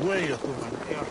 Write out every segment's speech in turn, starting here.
Way up over there.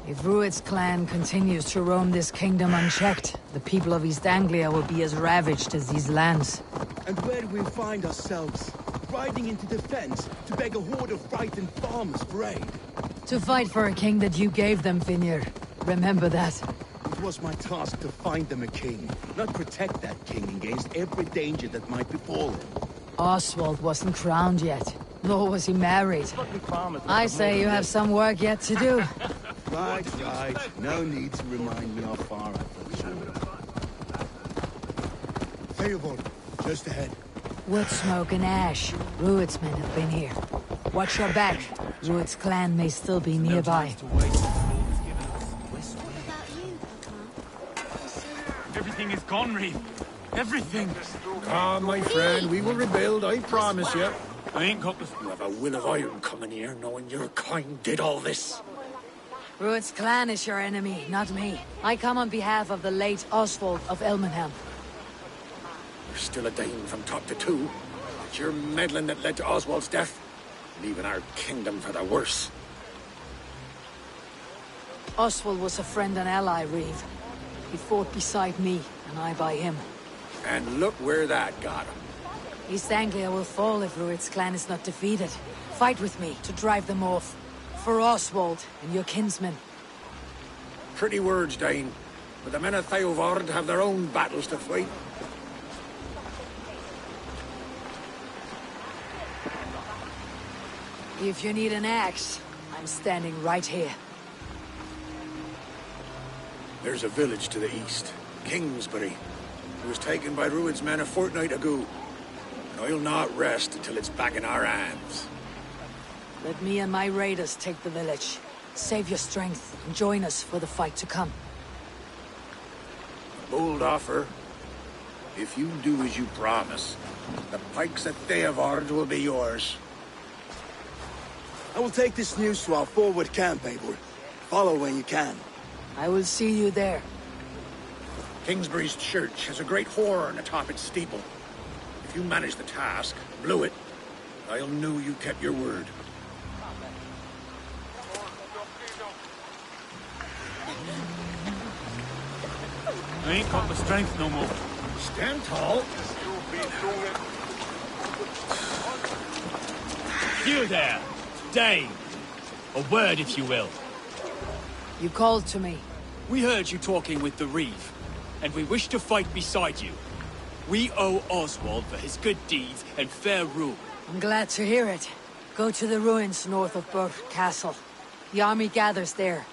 If Rued's clan continues to roam this kingdom unchecked, the people of East Anglia will be as ravaged as these lands. And where do we find ourselves? Riding into defense to beg a horde of frightened farmers for aid? To fight for a king that you gave them, Vinir. Remember that. It was my task to find them a king, not protect that king against every danger that might befall him. Oswald wasn't crowned yet, nor was he married. I say you have some work yet to do. Right. No need to remind me how far I've Eivor, just ahead. Wood smoke and ash. Rued's men have been here. Watch your back. Rued's clan may still be nearby. Everything is gone, Reeve. Everything. Ah, my friend, we will rebuild, I promise you. I ain't got the... You have a will of iron coming here, knowing your kind did all this. Rued's clan is your enemy, not me. I come on behalf of the late Oswald of Elmenham. You're still a dame from top to two. It's your meddling that led to Oswald's death, leaving our kingdom for the worse. Oswald was a friend and ally, Reeve. He fought beside me, and I by him. And look where that got him. East Anglia will fall if Rued's clan is not defeated. Fight with me to drive them off. For Oswald and your kinsmen. Pretty words, Dane. But the men of Theovard have their own battles to fight. If you need an axe, I'm standing right here. There's a village to the east, Kingsbury. It was taken by Rued's men a fortnight ago. And I'll not rest until it's back in our hands. Let me and my raiders take the village. Save your strength and join us for the fight to come. A bold offer. If you do as you promise, the pikes at Theovard will be yours. I will take this news to our forward camp, Eivor. Follow when you can. I will see you there. Kingsbury's church has a great horn atop its steeple. If you manage the task, blew it, I'll know you kept your word. I ain't got the strength no more. Stand tall. You there, Dane. A word, if you will. You called to me. We heard you talking with the Reeve, and we wish to fight beside you. We owe Oswald for his good deeds and fair rule. I'm glad to hear it. Go to the ruins north of Burke Castle. The army gathers there.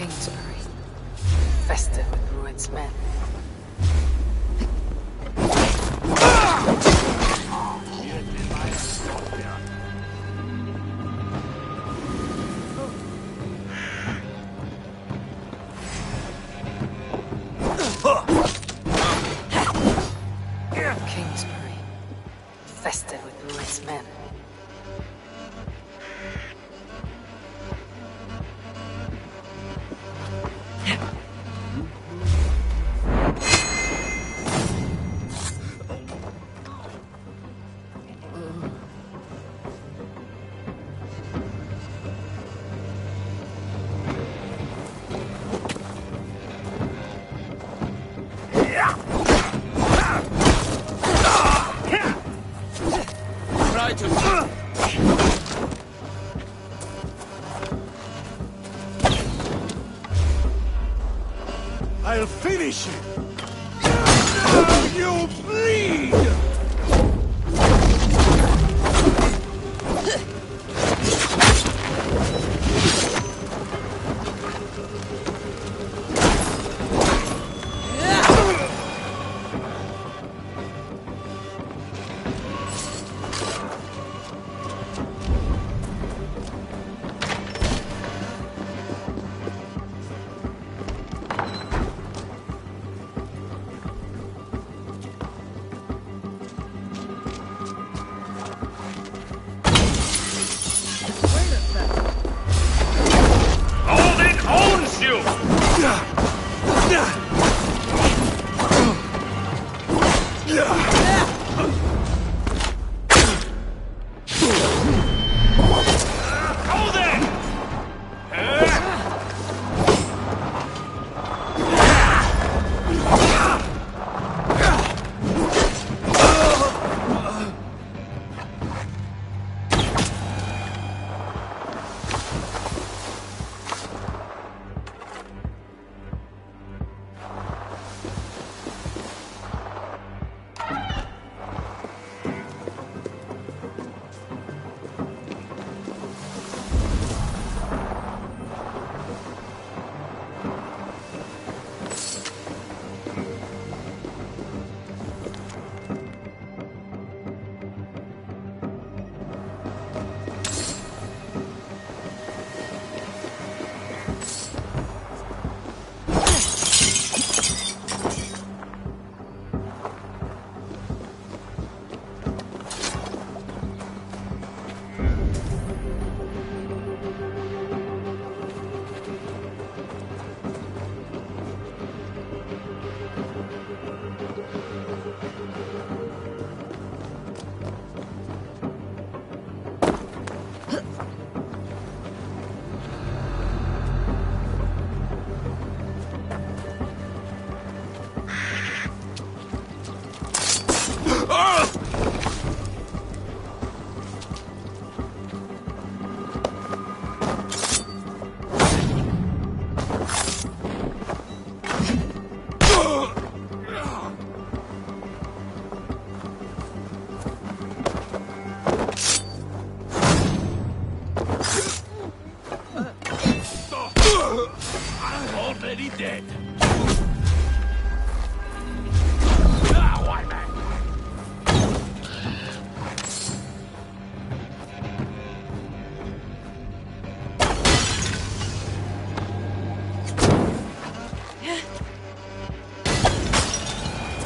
Kingsbury, infested with Rued's men. Kingsbury, infested with Rued's men. I'll finish you! You bleed!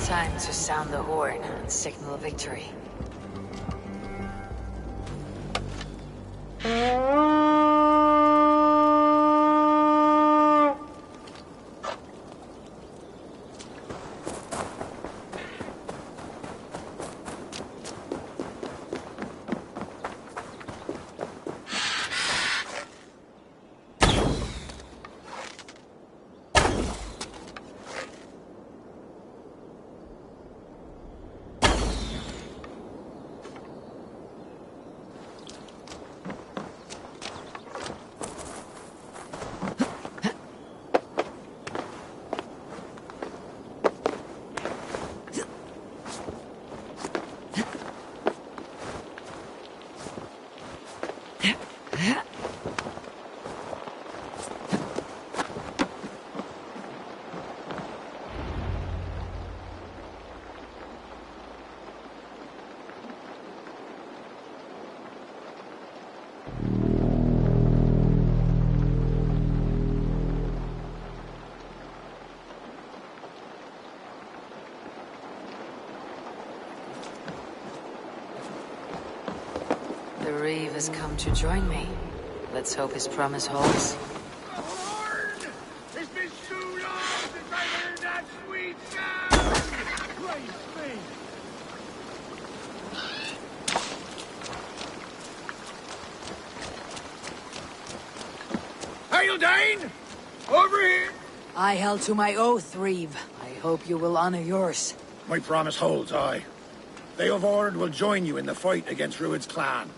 Time to sound the horn and signal victory. The Reeve has come to join me. Let's hope his promise holds. Lord! It's been so long since I heard that sweet sound! Praise me! Hail, Dane! Over here! I held to my oath, Reeve. I hope you will honor yours. My promise holds, aye. Eivor will join you in the fight against Rued's clan.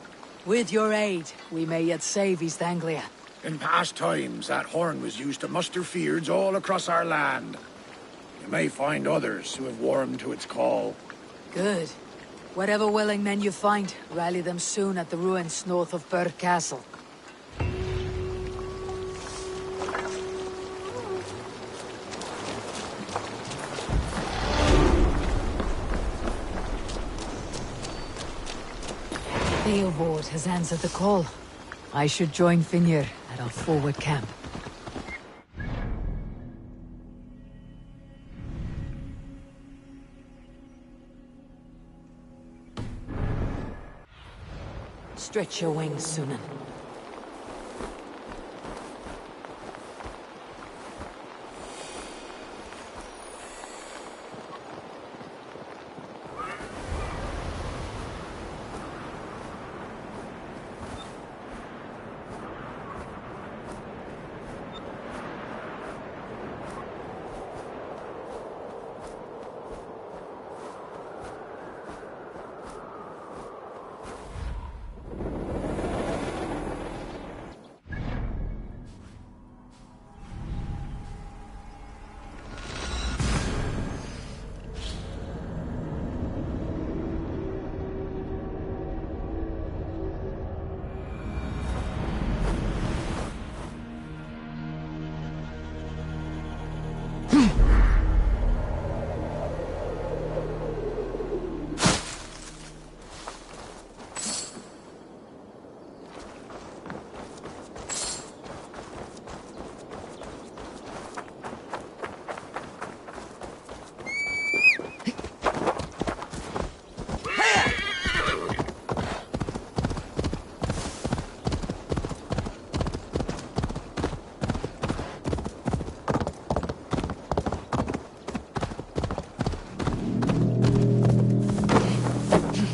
With your aid, we may yet save East Anglia. In past times, that horn was used to muster fyrds all across our land. You may find others who have warmed to its call. Good. Whatever willing men you find, rally them soon at the ruins north of Burr Castle. Eivor has answered the call. I should join Finnr at our forward camp. Stretch your wings, Sunan.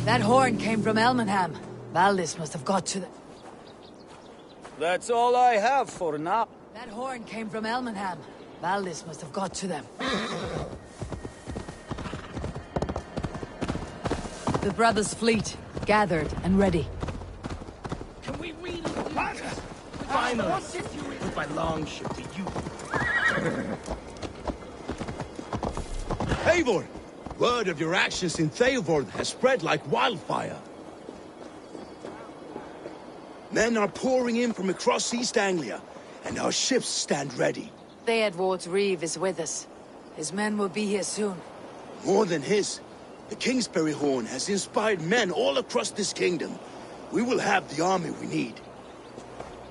That horn came from Elmenham. Valdis must have got to the... That's all I have for now. That horn came from Elmenham. Valdis must have got to them. The brothers' fleet, gathered and ready. Can we really do this? Finally, put my longship to you. Eivor! Word of your actions in Theovorth has spread like wildfire. Men are pouring in from across East Anglia, and our ships stand ready. Theodward's Reeve is with us. His men will be here soon. More than his, the Kingsbury Horn has inspired men all across this kingdom. We will have the army we need.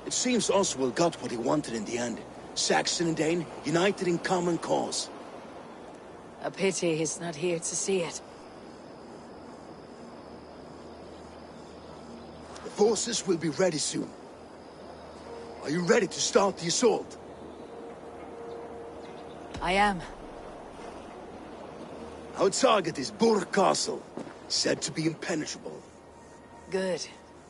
It seems Oswald got what he wanted in the end. Saxon and Dane united in common cause. A pity he's not here to see it. The forces will be ready soon. Are you ready to start the assault? I am. Our target is Burr Castle, said to be impenetrable. Good.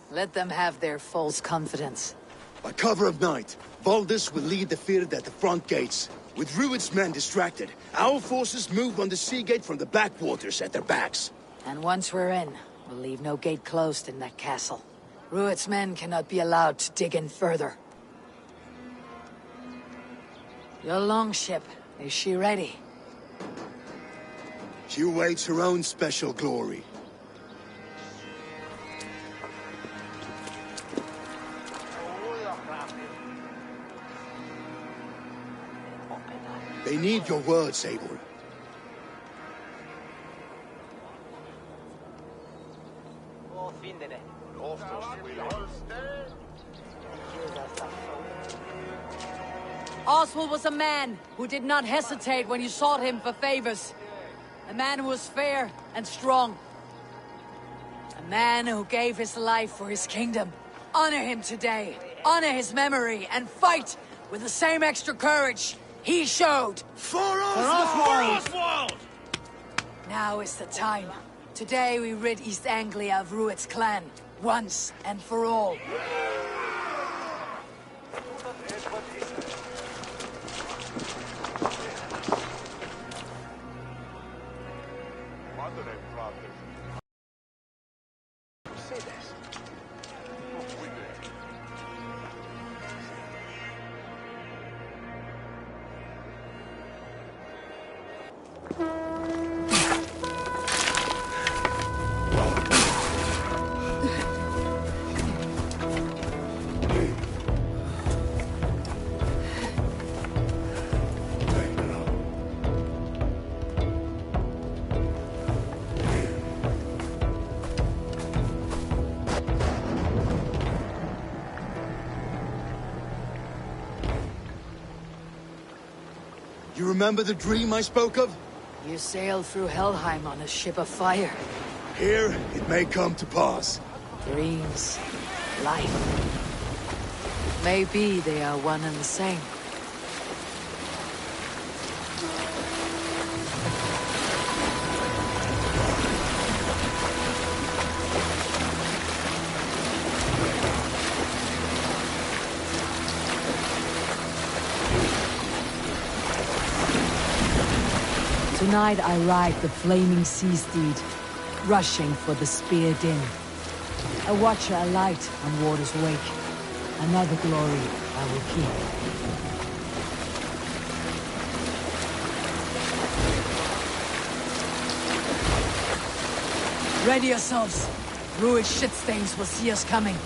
Let them have their false confidence. By cover of night, Valdis will lead the Fyrd at the front gates. With Rued's men distracted, our forces move on the sea gate from the backwaters at their backs. And once we're in, we'll leave no gate closed in that castle. Rued's men cannot be allowed to dig in further. Your longship, is she ready? She awaits her own special glory. They need your words, Eivor. Oswald was a man who did not hesitate when you sought him for favors. A man who was fair and strong. A A man who gave his life for his kingdom. Honor him today. Honor his memory and fight with the same extra courage he showed. For Oswald! Now is the time. Today we rid East Anglia of Rued's clan, once and for all. You remember the dream I spoke of? You sailed through Helheim on a ship of fire. Here, it may come to pass. Dreams, life. Maybe they are one and the same. Tonight I ride the flaming sea steed, rushing for the spear din. A watcher alight on water's wake. Another glory I will keep. Ready yourselves. Rued shitstains will see us coming.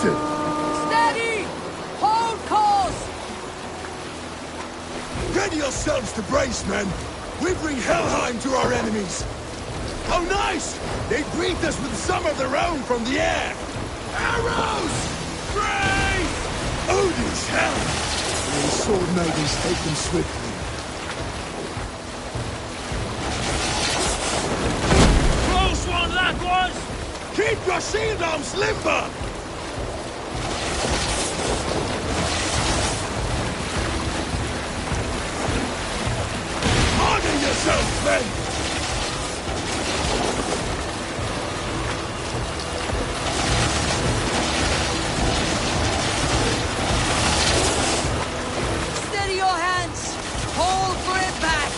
Steady! Hold course! Ready yourselves to brace, men! We bring Helheim to our enemies! How nice! They greet us with some of their own from the air! Arrows! Brace! Odin's hell! The sword maidens take them swiftly. Close one, that was! Keep your shield arms limber! Honor yourselves, men! Steady your hands! Hold for impact!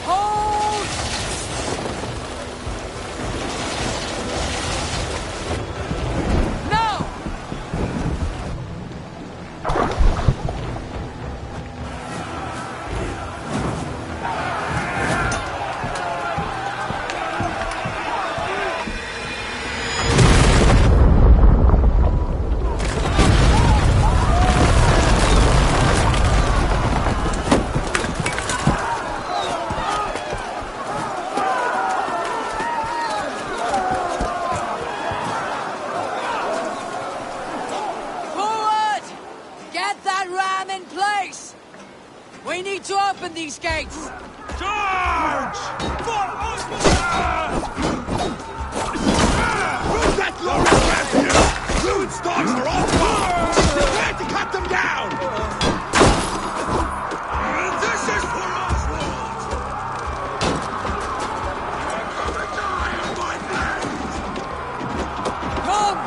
Hold! No! Forward! Get that ram in place! We need to open these gates! Charge! For Move that glorious ram here! Fluid stocks are all gone! Prepare to cut them down! This is for Oswald! You're gonna die on my blade! Come!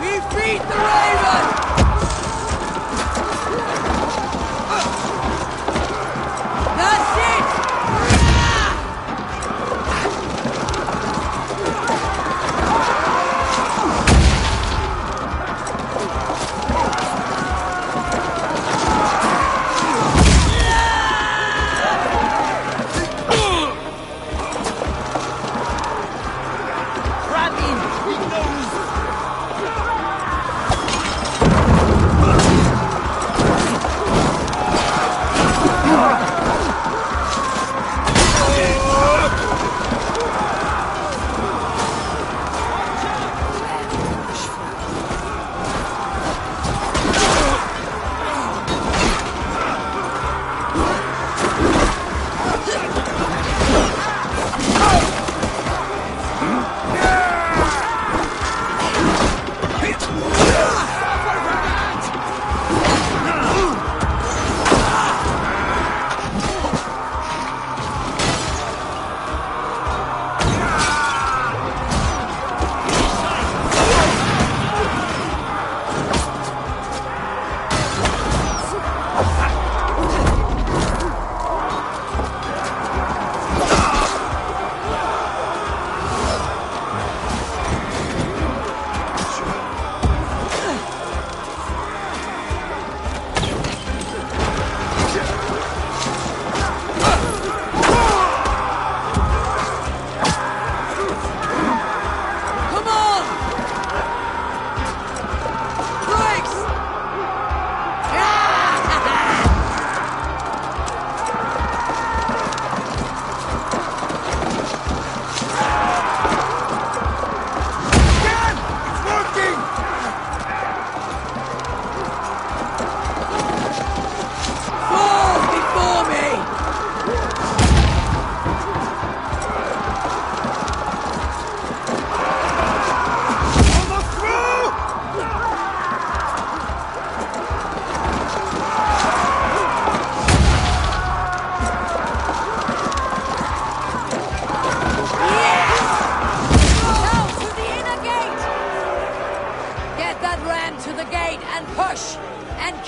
We feed the raven! That's it! Grab him! He knows!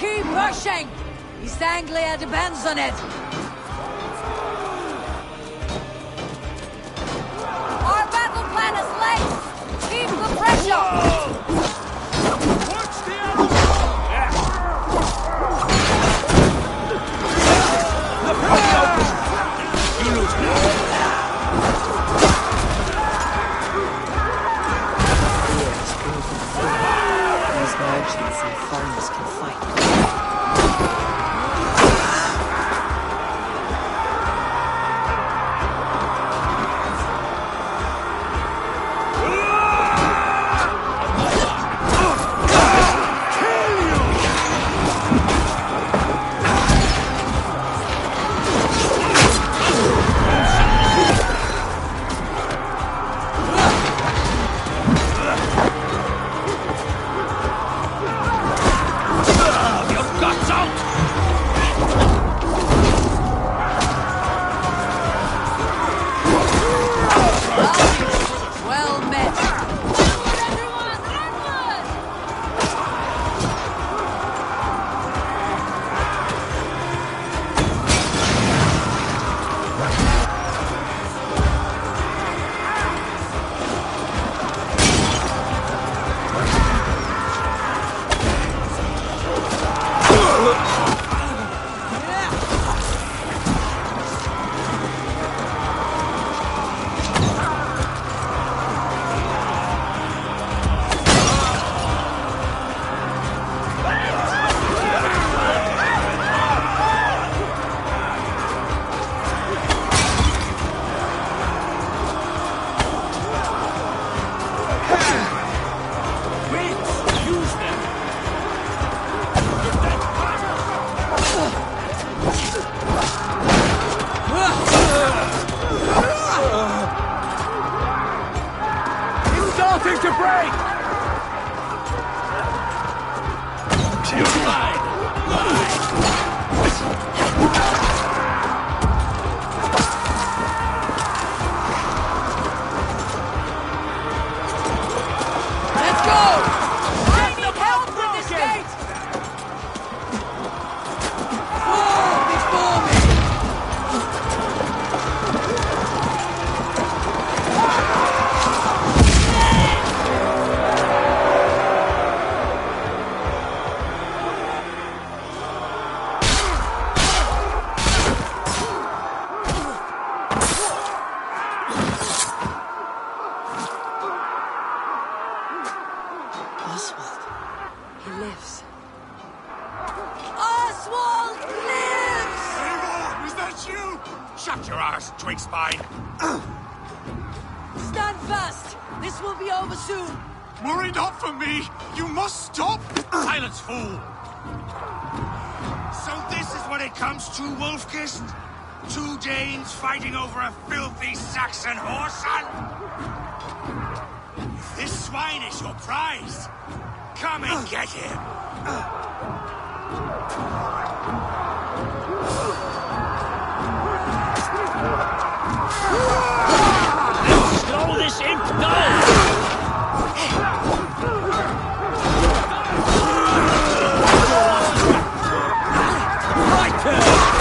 Keep pushing! East Anglia depends on it! Our battle plan is late! Keep the pressure! Watch the arrows! You lose now. These merchants and foreigners can fight. Well met! Oswald. He lives. Oswald lives! Eivor, is that you? Shut your arse, twig spine. Stand fast! This will be over soon! Worry not for me. You must stop. Silence, fool. So this is what it comes to, Wolfkist? Two Danes fighting over a filthy Saxon whoreson? This swine is your prize. Come and get him. Let's slow this imp down! Right turn!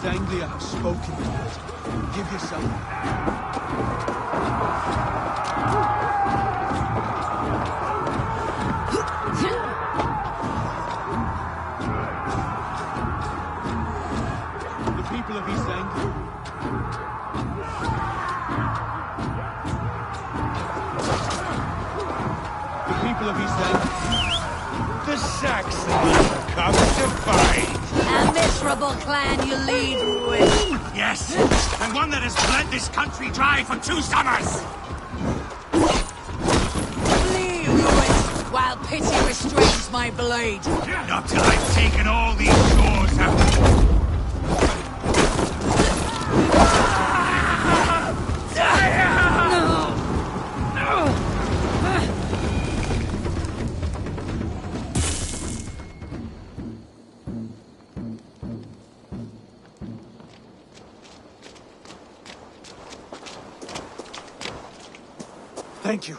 East Anglia have spoken. Give yourself. The people of East Anglia. The people of East Anglia. The Saxons have come to fight. A miserable clan you lead, Ruin. Yes, and one that has bled this country dry for 2 summers. Flee, Ruin, while pity restrains my blade. Not till I've taken all these shores out. Thank you.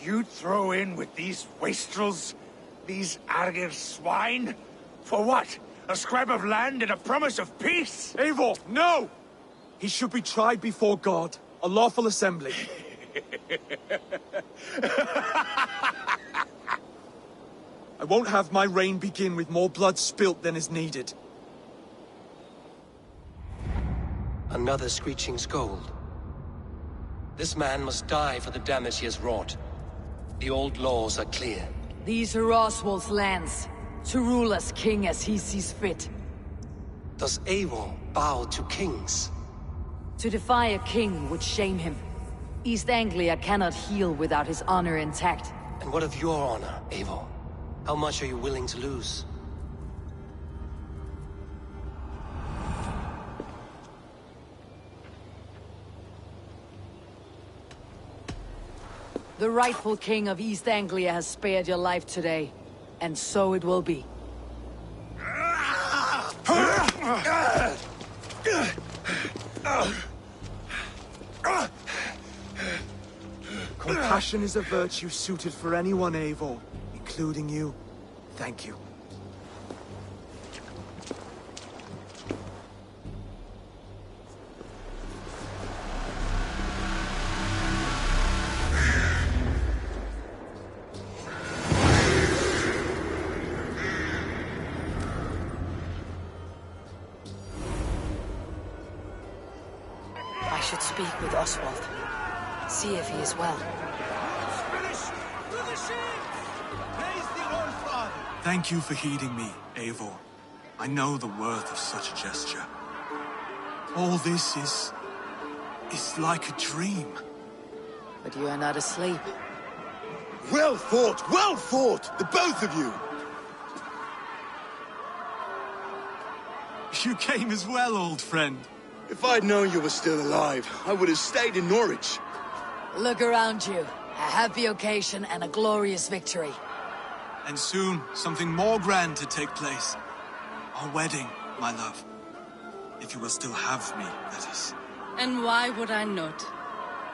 You throw in with these wastrels? These Argir swine? For what? A scrap of land and a promise of peace? Eivor, no! He should be tried before God, a lawful assembly. I won't have my reign begin with more blood spilt than is needed. Another screeching scold. This man must die for the damage he has wrought. The old laws are clear. These are Oswald's lands, to rule as king as he sees fit. Does Eivor bow to kings? To defy a king would shame him. East Anglia cannot heal without his honor intact. And what of your honor, Eivor? How much are you willing to lose? The rightful king of East Anglia has spared your life today, and so it will be. Compassion is a virtue suited for anyone, Eivor, including you. Thank you. I should speak with Oswald. See if he is well. Thank you for heeding me, Eivor. I know the worth of such a gesture. All this is like a dream. But you are not asleep. Well fought, the both of you! You came as well, old friend. If I'd known you were still alive, I would have stayed in Norwich. Look around you. A happy occasion and a glorious victory. And soon, something more grand to take place. Our wedding, my love. If you will still have me, that is. And why would I not?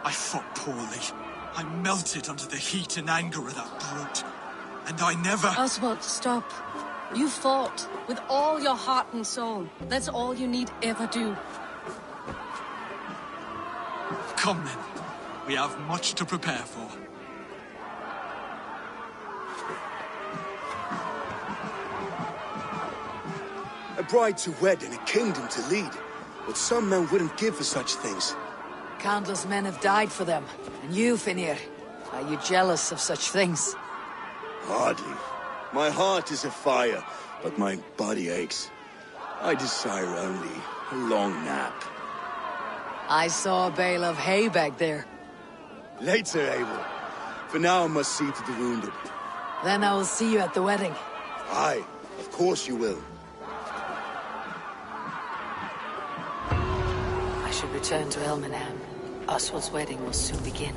I fought poorly. I melted under the heat and anger of that brute. And I never... Oswald, stop. You fought with all your heart and soul. That's all you need ever do. Come then. We have much to prepare for. A bride to wed and a kingdom to lead. But some men wouldn't give for such things. Countless men have died for them. And you, Finnir, are you jealous of such things? Hardly. My heart is afire, but my body aches. I desire only a long nap. I saw a bale of hay back there. Later, Eivor. For now, I must see to the wounded. Then I will see you at the wedding. Aye, of course you will. I should return to Elmenham. Oswald's wedding will soon begin.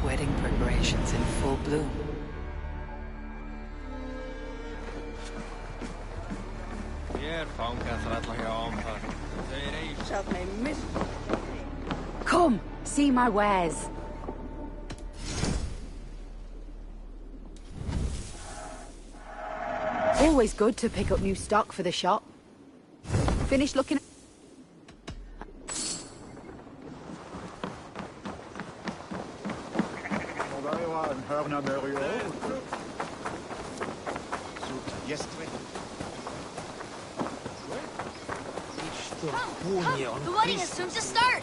Wedding preparations in full bloom. Come, see my wares. Always good to pick up new stock for the shop. Finished looking. The wedding is soon to start!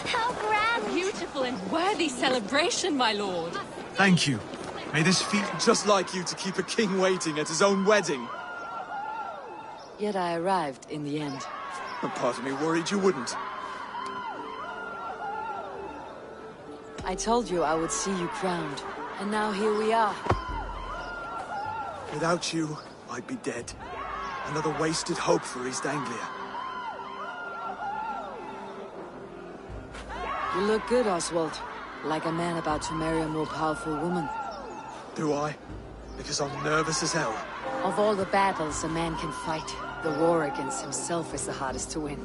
How grand! Beautiful and worthy celebration, my lord. Thank you. May this feast... Just like you to keep a king waiting at his own wedding. Yet I arrived in the end. A part of me worried you wouldn't. I told you I would see you crowned, and now here we are. Without you, I'd be dead. Another wasted hope for East Anglia. You look good, Oswald. Like a man about to marry a more powerful woman. Do I? Because I'm nervous as hell. Of all the battles a man can fight, the war against himself is the hardest to win.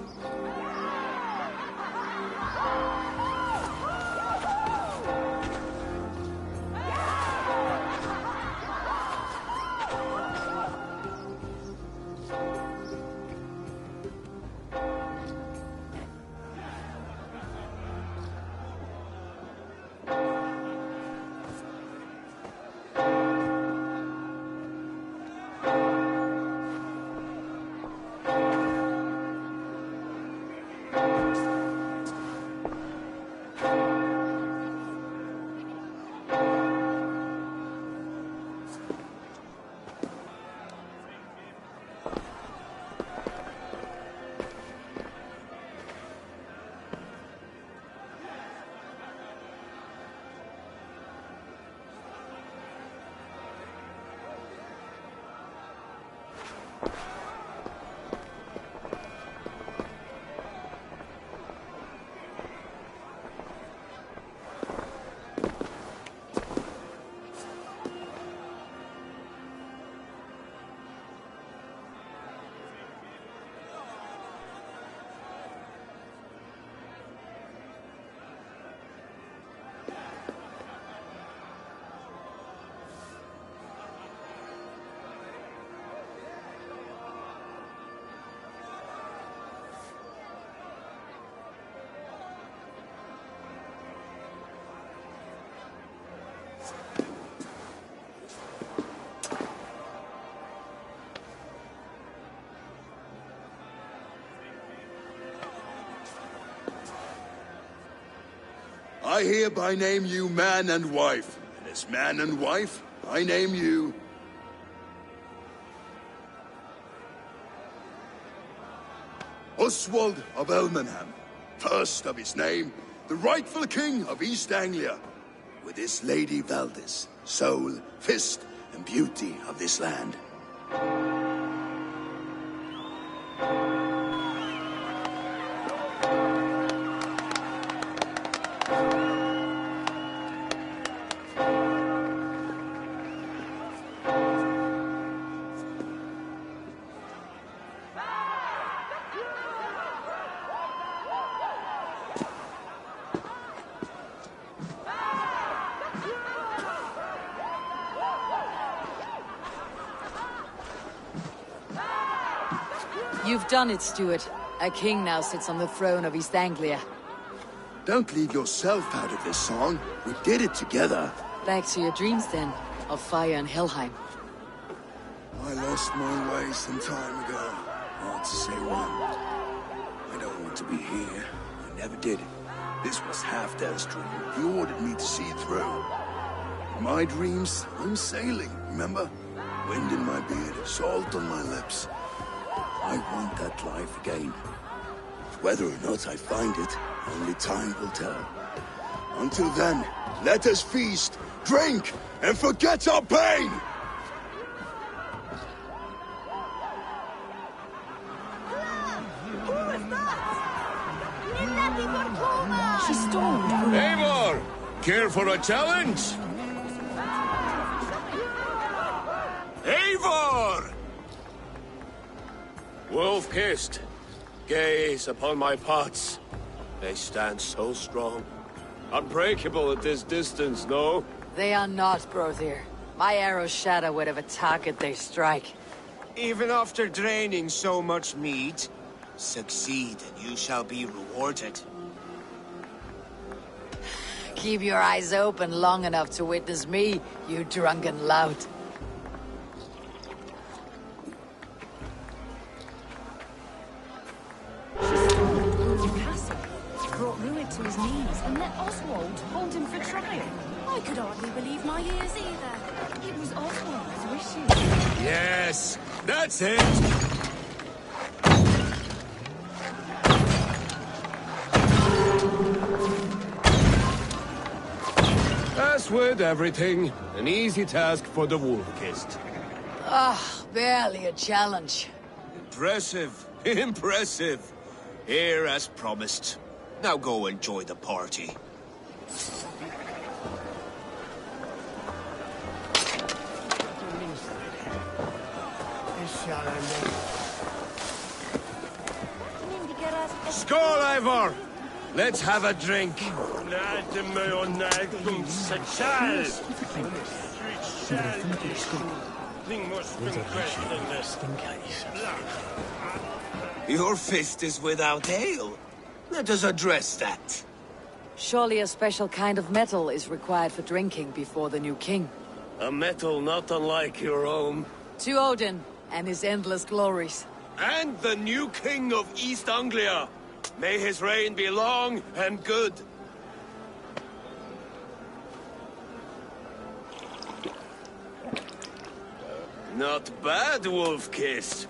I hereby name you man and wife, and as man and wife, I name you... Oswald of Elmenham, first of his name, the rightful king of East Anglia, with his Lady Valdis, soul, fist, and beauty of this land. You've done it, Stuart. A king now sits on the throne of East Anglia. Don't leave yourself out of this song. We did it together. Back to your dreams, then, of fire and Helheim. I lost my way some time ago. Hard to say when. I don't want to be here. I never did. This was Halfdale's dream. He ordered me to see it through. In my dreams, I'm sailing, remember? Wind in my beard, salt on my lips. I want that life again. Whether or not I find it, only time will tell. Until then, let us feast, drink, and forget our pain! She stormed. Eivor! Care for a challenge? Eivor! Wolf-kissed. Gaze upon my pots. They stand so strong. Unbreakable at this distance, no? They are not, Brother. My arrows shatter whatever target they strike. Even after draining so much meat, succeed and you shall be rewarded. Keep your eyes open long enough to witness me, you drunken lout. Brought Ruud to his knees and let Oswald hold him for trial. I could hardly believe my ears either. It was Oswald's wishes. Yes, that's it! As with everything, an easy task for the Wolf-kissed. Ah, barely a challenge. Impressive, impressive. Here as promised. Now go enjoy the party. Skål, Eivor! Let's have a drink. Your fist is without ale. Let us address that. Surely a special kind of metal is required for drinking before the new king. A metal not unlike your own. To Odin and his endless glories. And the new king of East Anglia. May his reign be long and good. Not bad, Wolf-kissed.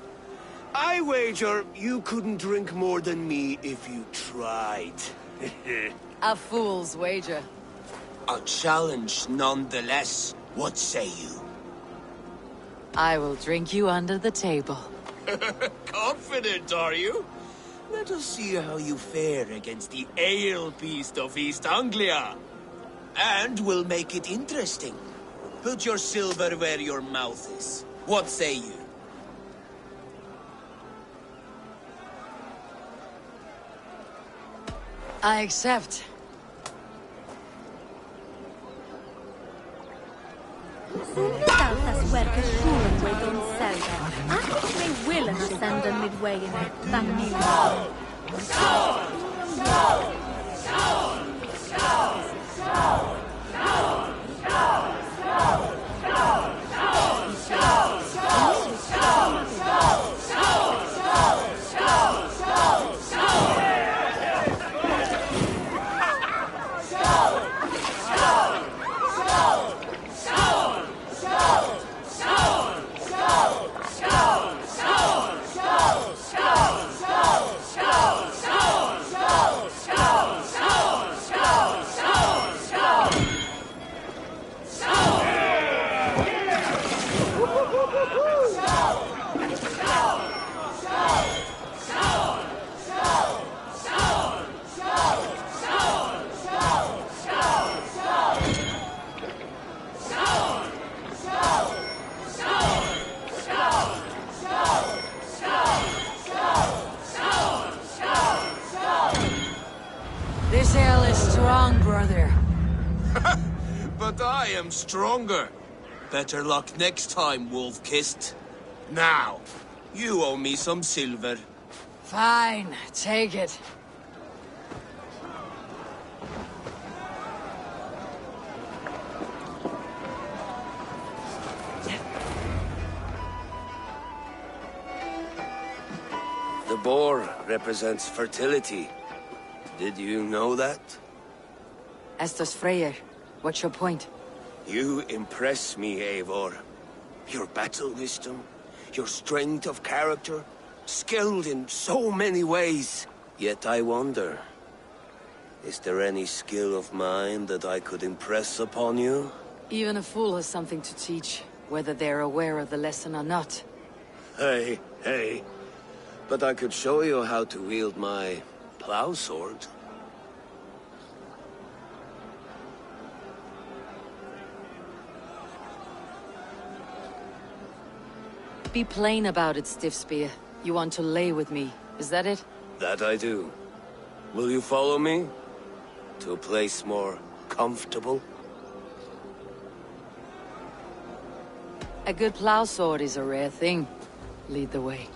I wager you couldn't drink more than me if you tried. A fool's wager. A challenge nonetheless. What say you? I will drink you under the table. Confident, are you? Let us see how you fare against the ale beast of East Anglia. And we'll make it interesting. Put your silver where your mouth is. What say you? I accept. Midway in that This ale is strong, brother. But I am stronger. Better luck next time, Wolf-kissed. Now, You owe me some silver. Fine, take it. The boar represents fertility. Did you know that? As does Freyr. What's your point? You impress me, Eivor. Your battle wisdom, your strength of character, skilled in so many ways. Yet I wonder, is there any skill of mine that I could impress upon you? Even a fool has something to teach, whether they're aware of the lesson or not. Hey. But I could show you how to wield my plow sword. Be plain about it, Stiff Spear. You want to lay with me, is that it? That I do. Will you follow me? To a place more comfortable? A good plow sword is a rare thing. Lead the way.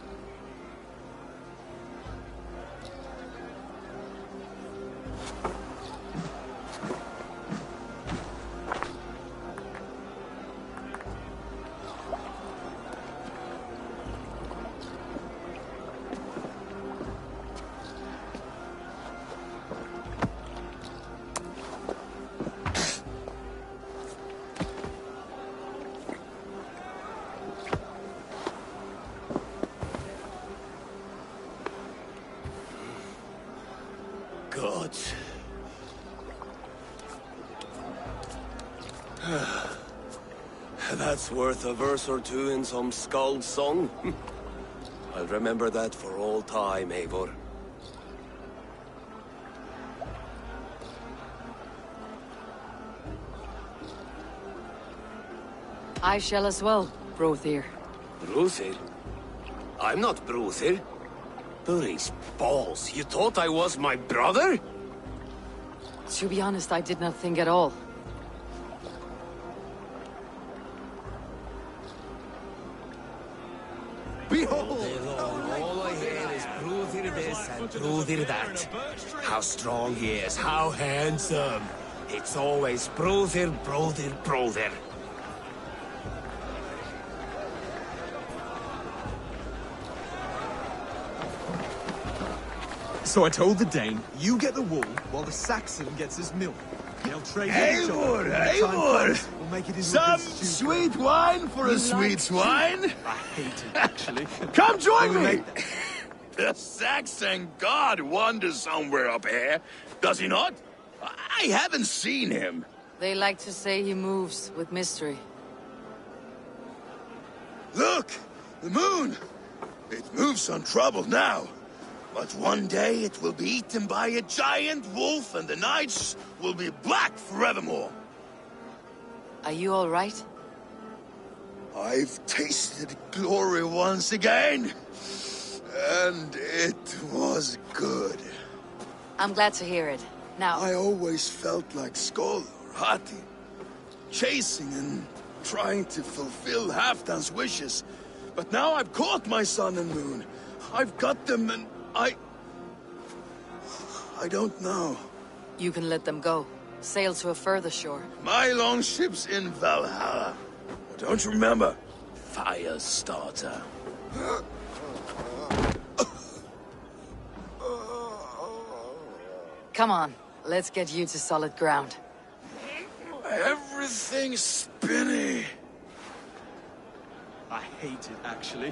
God. That's worth a verse or two in some skald song. I'll remember that for all time, Eivor. I shall as well, Brothir. Brothir? I'm not Brothir. Burry's balls, you thought I was my brother? To be honest, I did not think at all. Behold! All I hear is Brothir this and Brothir that. How strong he is, how handsome. It's always Brothir, Brothir, Brothir. So I told the Dane, you get the wool while the Saxon gets his milk. They'll trade each other. Eivor! We'll make it into Some a good stew. sweet wine for a sweet swine? I hate it, actually. Come join We'll me! make that- The Saxon god wanders somewhere up here, does he not? I haven't seen him. They like to say he moves with mystery. Look! The moon! It moves untroubled now. But one day it will be eaten by a giant wolf and the nights will be black forevermore. Are you all right? I've tasted glory once again. And it was good. I'm glad to hear it. Now... I always felt like Skoll or Hati. Chasing and trying to fulfill Halfdan's wishes. But now I've caught my sun and moon. I've got them and I don't know. You can let them go. Sail to a further shore. My longship's in Valhalla. Don't you remember? Fire starter. Come on, let's get you to solid ground. Everything's spinny. I hate it, actually.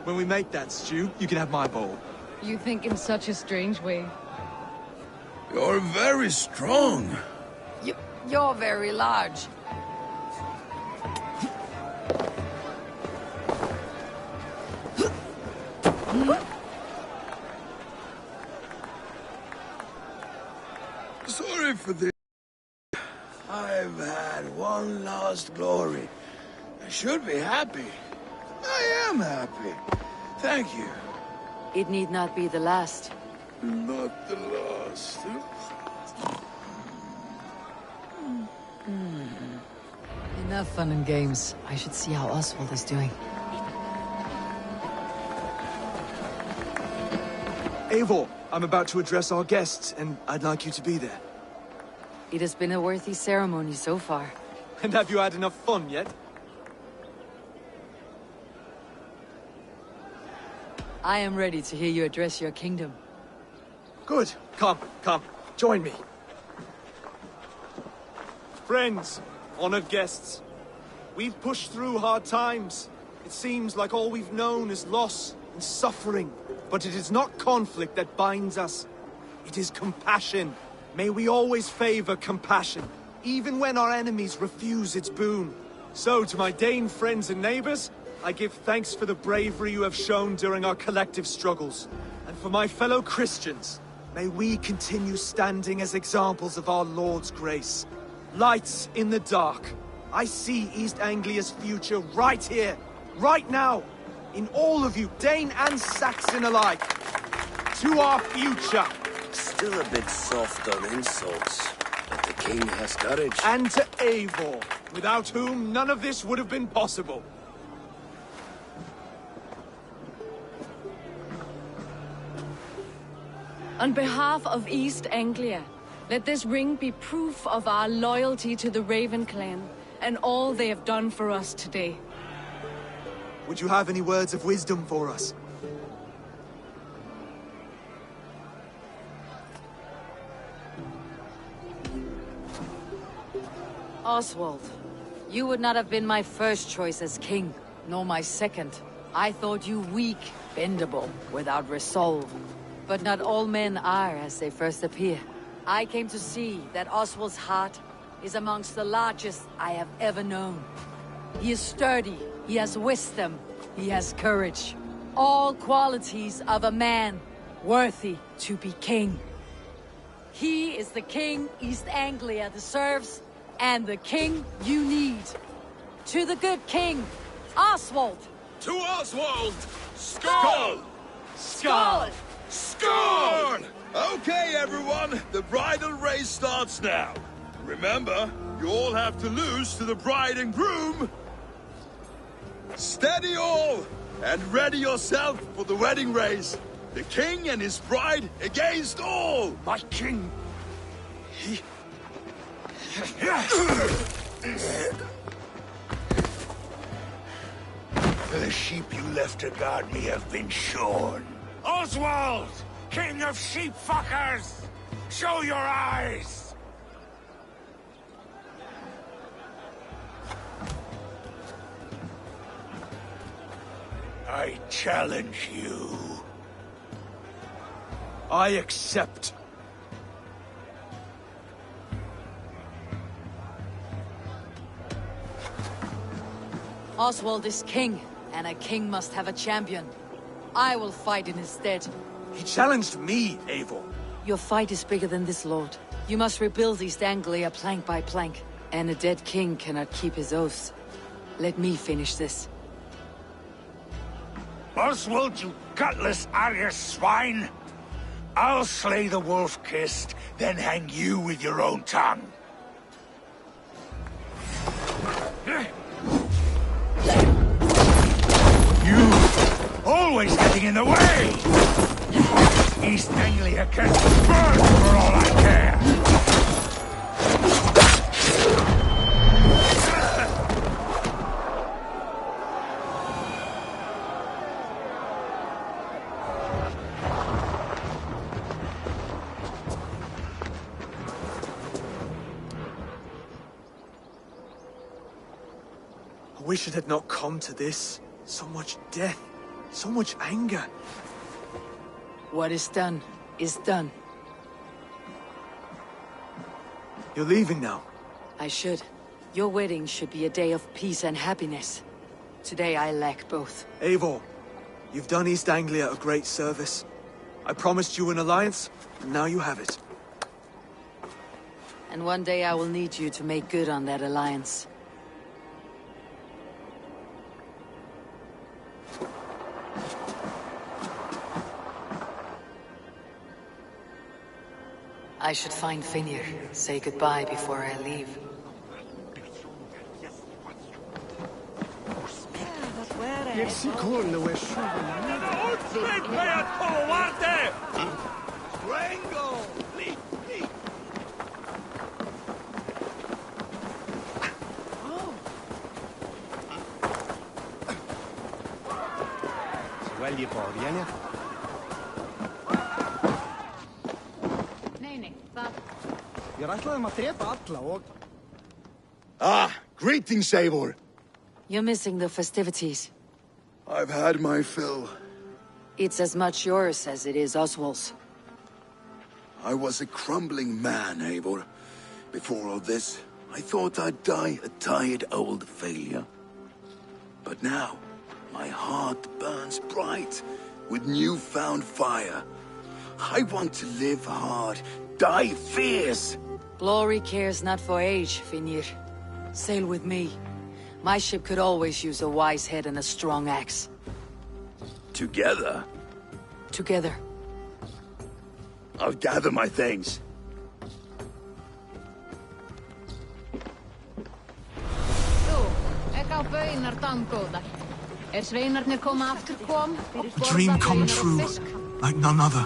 When we make that stew, you can have my bowl. You think in such a strange way. You're very strong. You're very large. Sorry for this. I've had one last glory. I should be happy. I am happy. Thank you. It need not be the last. Not the last. Enough fun and games. I should see how Oswald is doing. Eivor, I'm about to address our guests, and I'd like you to be there. It has been a worthy ceremony so far. And have you had enough fun yet? I am ready to hear you address your kingdom. Good. Come, join me. Friends, honored guests, we've pushed through hard times. It seems like all we've known is loss and suffering. But it is not conflict that binds us. It is compassion. May we always favor compassion, even when our enemies refuse its boon. So, to my Dane friends and neighbors, I give thanks for the bravery you have shown during our collective struggles. And for my fellow Christians, may we continue standing as examples of our Lord's grace. Lights in the dark. I see East Anglia's future right here, right now. In all of you, Dane and Saxon alike. To our future. Still a bit soft on insults, but the king has courage. And to Eivor, without whom none of this would have been possible. On behalf of East Anglia, let this ring be proof of our loyalty to the Raven clan and all they have done for us today. Would you have any words of wisdom for us? Oswald, you would not have been my first choice as king, nor my second. I thought you weak, bendable, without resolve. But not all men are as they first appear. I came to see that Oswald's heart is amongst the largest I have ever known. He is sturdy, he has wisdom, he has courage. All qualities of a man worthy to be king. He is the king East Anglia deserves, and the king you need. To the good king, Oswald! To Oswald! Skull! Skull! Skull! Okay, everyone, the bridal race starts now. Remember, you all have to lose to the bride and groom. Steady all, and ready yourself for the wedding race. The king and his bride against all. My king, the sheep you left to guard me have been shorn. Oswald, king of sheep fuckers, show your eyes! I challenge you. I accept. Oswald is king, and a king must have a champion. I will fight in his stead. He challenged me, Eivor. Your fight is bigger than this, Lord. You must rebuild East Anglia plank by plank, and a dead king cannot keep his oaths. Let me finish this. Oswald, you gutless Arya swine! I'll slay the wolf-kissed, then hang you with your own tongue. You! Always getting in the way! East Anglia can burn for all I care! I wish it had not come to this. So much death, so much anger. What is done, is done. You're leaving now. I should. Your wedding should be a day of peace and happiness. Today I lack both. Eivor, you've done East Anglia a great service. I promised you an alliance, and now you have it. And one day I will need you to make good on that alliance. I should find Finir, say goodbye before I leave. But where Ah, greetings, Eivor. You're missing the festivities. I've had my fill. It's as much yours as it is Oswald's. I was a crumbling man, Eivor. Before all this, I thought I'd die a tired old failure. But now, my heart burns bright with newfound fire. I want to live hard, die fierce. Glory cares not for age, Finir. Sail with me. My ship could always use a wise head and a strong axe. Together? Together. I'll gather my things. A dream come true, like none other.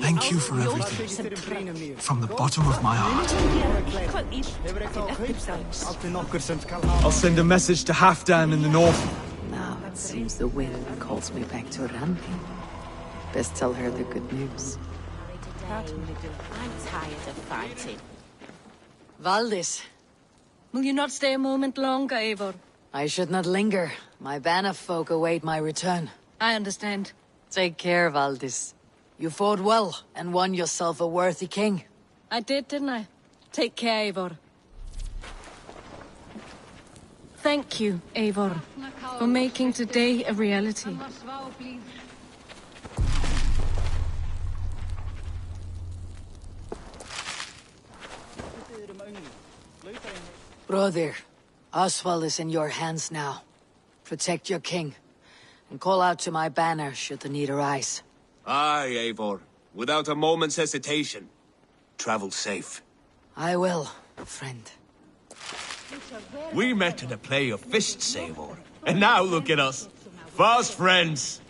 Thank you for everything, from the bottom of my heart. I'll send a message to Halfdan in the north. Now it seems the wind calls me back to Randi. Best tell her the good news. I'm tired of fighting. Valdis, Will you not stay a moment longer, Eivor? I should not linger. My banner folk await my return. I understand. Take care, Valdis. You fought well, and won yourself a worthy king. I did, didn't I? Take care, Eivor. Thank you, Eivor, for making today a reality. Brother, Oswald is in your hands now. Protect your king, and call out to my banner should the need arise. Aye, Eivor. Without a moment's hesitation. Travel safe. I will, friend. We met at a play of fists, Eivor. And now look at us. Fast friends.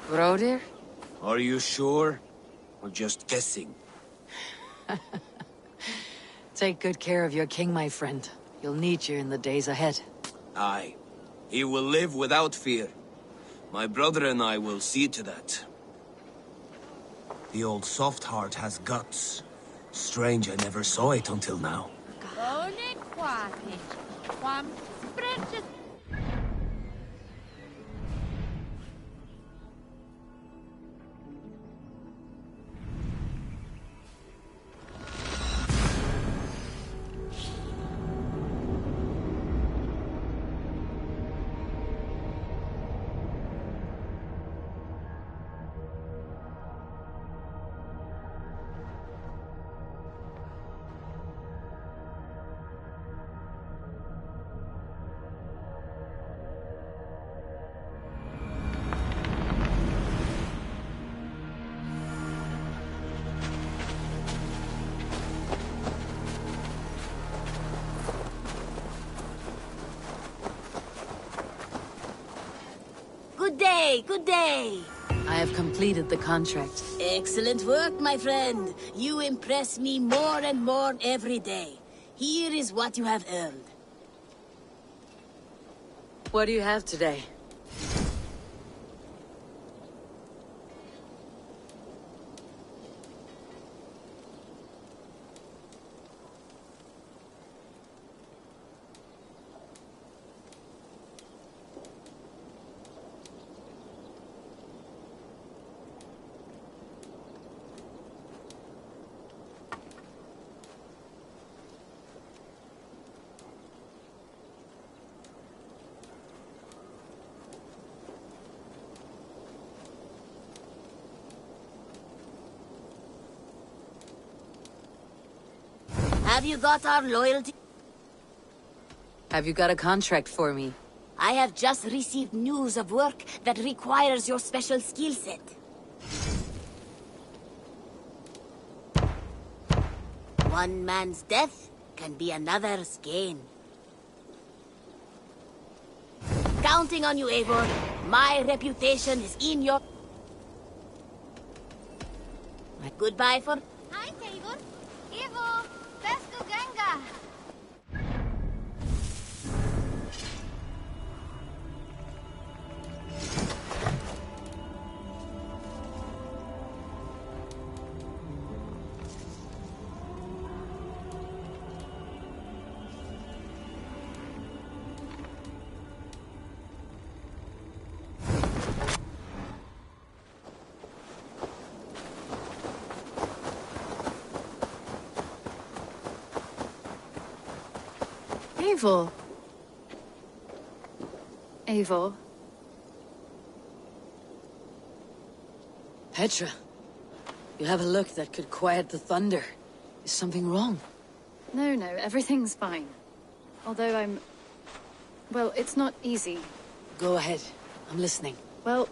Broder? Are you sure? Or just guessing? Take good care of your king, my friend. You'll need you in the days ahead. Aye. He will live without fear. My brother and I will see to that. The old soft heart has guts. Strange I never saw it until now. Good day! I have completed the contract. Excellent work, my friend. You impress me more and more every day. Here is what you have earned. What do you have today? Have you got our loyalty? Have you got a contract for me? I have just received news of work that requires your special skill set. One man's death can be another's gain. Counting on you, Eivor. My reputation is in your... Goodbye for... Hi, Eivor. Eivor, best to Ganga. Eivor. Eivor. Petra, you have a look that could quiet the thunder. Is something wrong? No, everything's fine. Although I'm... Well, it's not easy. Go ahead. I'm listening. Well,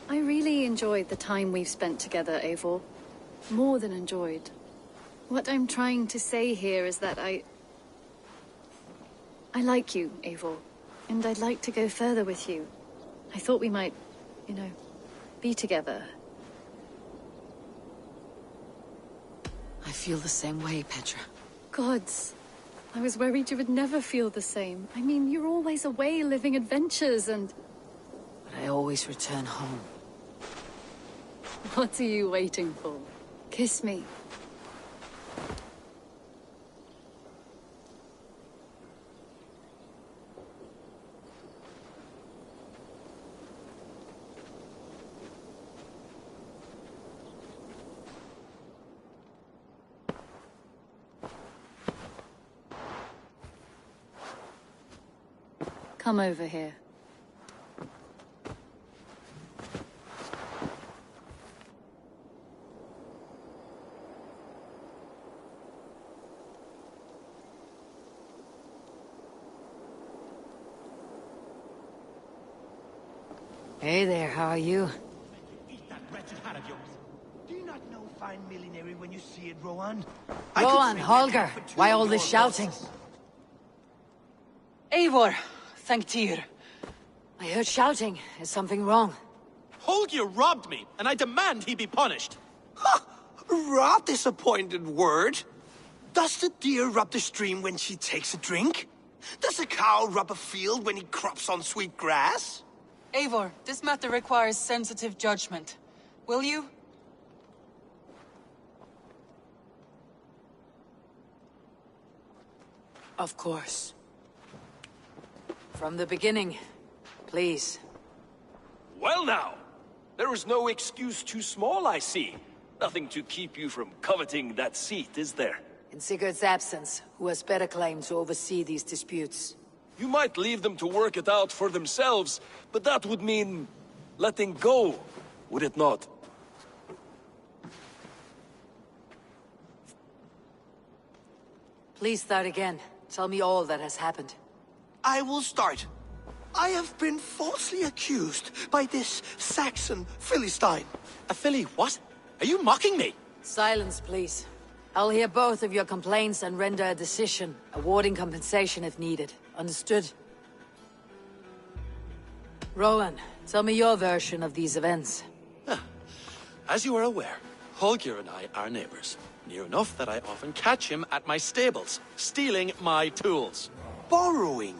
I really enjoyed the time we've spent together, Eivor. More than enjoyed. What I'm trying to say here is that I like you, Eivor. And I'd like to go further with you. I thought we might, be together. I feel the same way, Petra. Gods. I was worried you would never feel the same. I mean, you're always away living adventures and... But I always return home. What are you waiting for? Kiss me. Come over here. Hey there, how are you? Eat that wretched hat of yours. Do you not know fine millinery when you see it, Rohan? Rohan, Holger, why all this shouting? Eivor, thank Tyr. I heard shouting. Is something wrong? Holger robbed me, and I demand he be punished. Rot is a pointed word. Does the deer rub the stream when she takes a drink? Does a cow rub a field when he crops on sweet grass? Eivor, this matter requires sensitive judgment. Will you? Of course. From the beginning, please. Well now, there is no excuse too small, I see. Nothing to keep you from coveting that seat, is there? In Sigurd's absence, who has better claim to oversee these disputes? You might leave them to work it out for themselves, but that would mean letting go, would it not? Please start again. Tell me all that has happened. I will start. I have been falsely accused by this Saxon Philistine. A Philly what? Are you mocking me? Silence, please. I'll hear both of your complaints and render a decision, awarding compensation if needed. Understood? Rowan, tell me your version of these events. As you are aware, Holger and I are neighbors. Near enough that I often catch him at my stables, stealing my tools. Borrowing.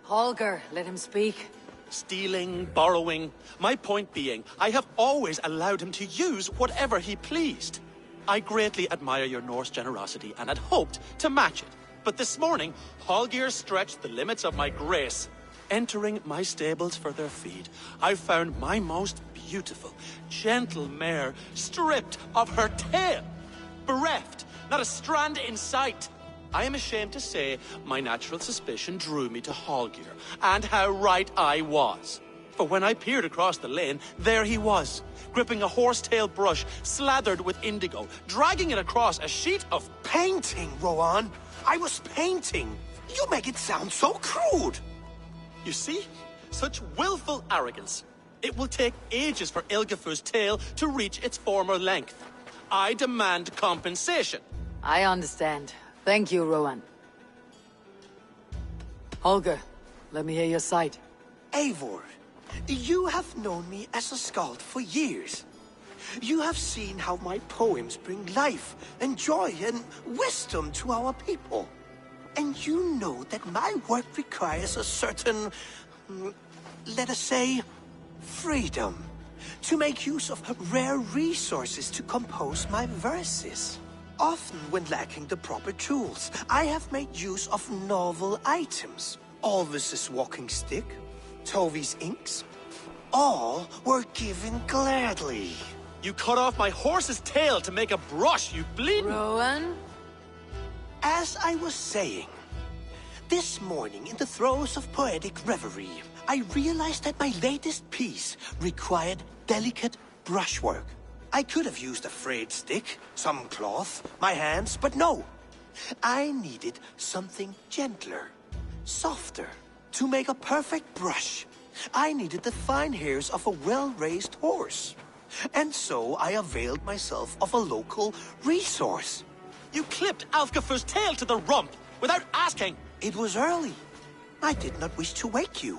Holger, let him speak. Stealing, borrowing. My point being, I have always allowed him to use whatever he pleased. I greatly admire your Norse generosity and had hoped to match it. But this morning, Holger stretched the limits of my grace. Entering my stables for their feed, I found my most beautiful, gentle mare stripped of her tail. Bereft, not a strand in sight. I am ashamed to say my natural suspicion drew me to Holger, and how right I was. For when I peered across the lane, there he was, gripping a horsetail brush slathered with indigo, dragging it across a sheet of painting, Rowan. I was painting. You make it sound so crude. You see? Such willful arrogance. It will take ages for Ilgafur's tail to reach its former length. I demand compensation. I understand. Thank you, Rowan. Holger, let me hear your side. Eivor, you have known me as a skald for years. You have seen how my poems bring life and joy and wisdom to our people. And you know that my work requires a certain, let us say, freedom. To make use of rare resources to compose my verses. Often when lacking the proper tools, I have made use of novel items. Alvis's walking stick, Tovi's inks. All were given gladly. You cut off my horse's tail to make a brush, you bleeding... Rowan? As I was saying, this morning in the throes of poetic reverie, I realized that my latest piece required delicate brushwork. I could have used a frayed stick, some cloth, my hands, but no. I needed something gentler, softer. To make a perfect brush, I needed the fine hairs of a well-raised horse. And so I availed myself of a local resource. You clipped Alfgafur's tail to the rump, without asking. It was early. I did not wish to wake you.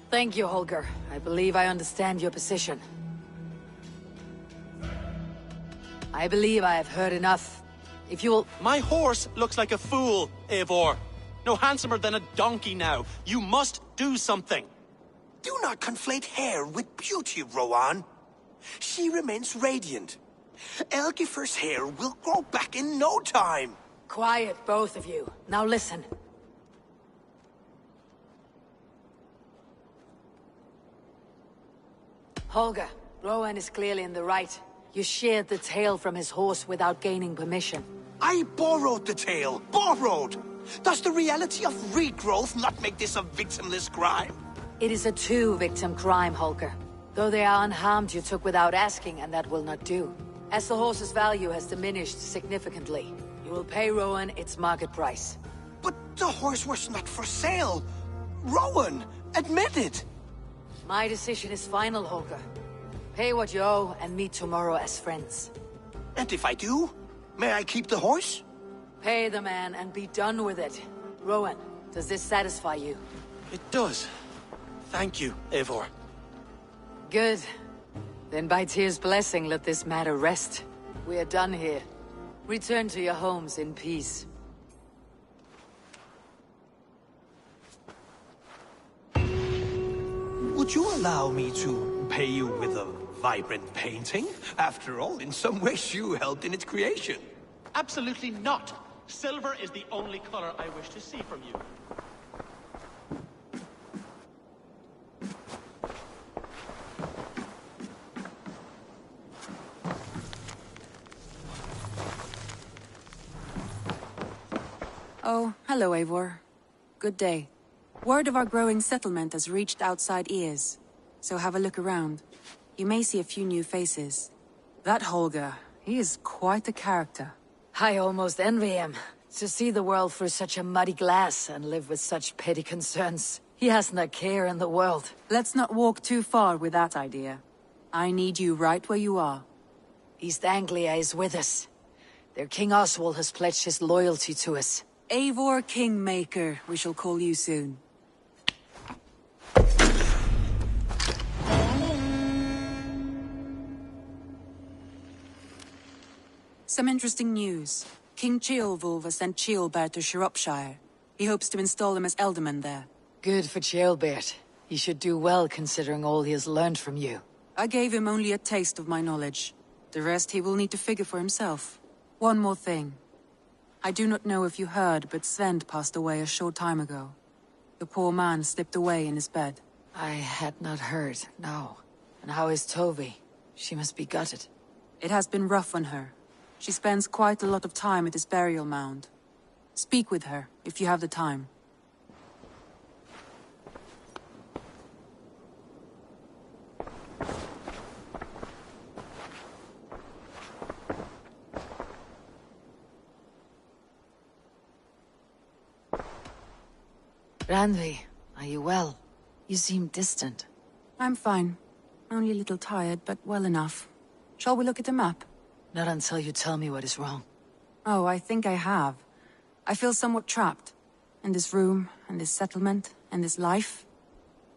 Thank you, Holger. I believe I understand your position. I believe I have heard enough. If you will... My horse looks like a fool, Eivor. No handsomer than a donkey now. You must do something. Do not conflate hair with beauty, Rowan. She remains radiant. Elgifur's hair will grow back in no time. Quiet, both of you. Now listen. Holger, Rowan is clearly in the right. You sheared the tail from his horse without gaining permission. I borrowed the tail. Borrowed! Does the reality of regrowth not make this a victimless crime? It is a two-victim crime, Holger. Though they are unharmed, you took without asking, and that will not do. As the horse's value has diminished significantly, you will pay Rowan its market price. But the horse was not for sale. Rowan, admit it. My decision is final, Holger. Pay what you owe and meet tomorrow as friends. And if I do, may I keep the horse? Pay the man and be done with it. Rowan, does this satisfy you? It does. Thank you, Eivor. Good. Then by Tyr's blessing, let this matter rest. We are done here. Return to your homes in peace. Would you allow me to pay you with a vibrant painting? After all, in some ways you helped in its creation. Absolutely not. Silver is the only color I wish to see from you. Oh, hello, Eivor. Good day. Word of our growing settlement has reached outside ears, so have a look around. You may see a few new faces. That Holger, he is quite a character. I almost envy him. To see the world through such a muddy glass and live with such petty concerns. He hasn't a care in the world. Let's not walk too far with that idea. I need you right where you are. East Anglia is with us. Their King Oswald has pledged his loyalty to us. Eivor Kingmaker, we shall call you soon. Some interesting news. King Ceolwulf has sent Ceolbert to Shropshire. He hopes to install him as Elderman there. Good for Ceolbert. He should do well considering all he has learned from you. I gave him only a taste of my knowledge. The rest he will need to figure for himself. One more thing. I do not know if you heard, but Svend passed away a short time ago. The poor man slipped away in his bed. I had not heard, no. And how is Tovi? She must be gutted. It has been rough on her. She spends quite a lot of time at his burial mound. Speak with her, if you have the time. Randvi, are you well? You seem distant. I'm fine. Only a little tired, but well enough. Shall we look at the map? Not until you tell me what is wrong. Oh, I think I have. I feel somewhat trapped. In this room, and this settlement, and this life.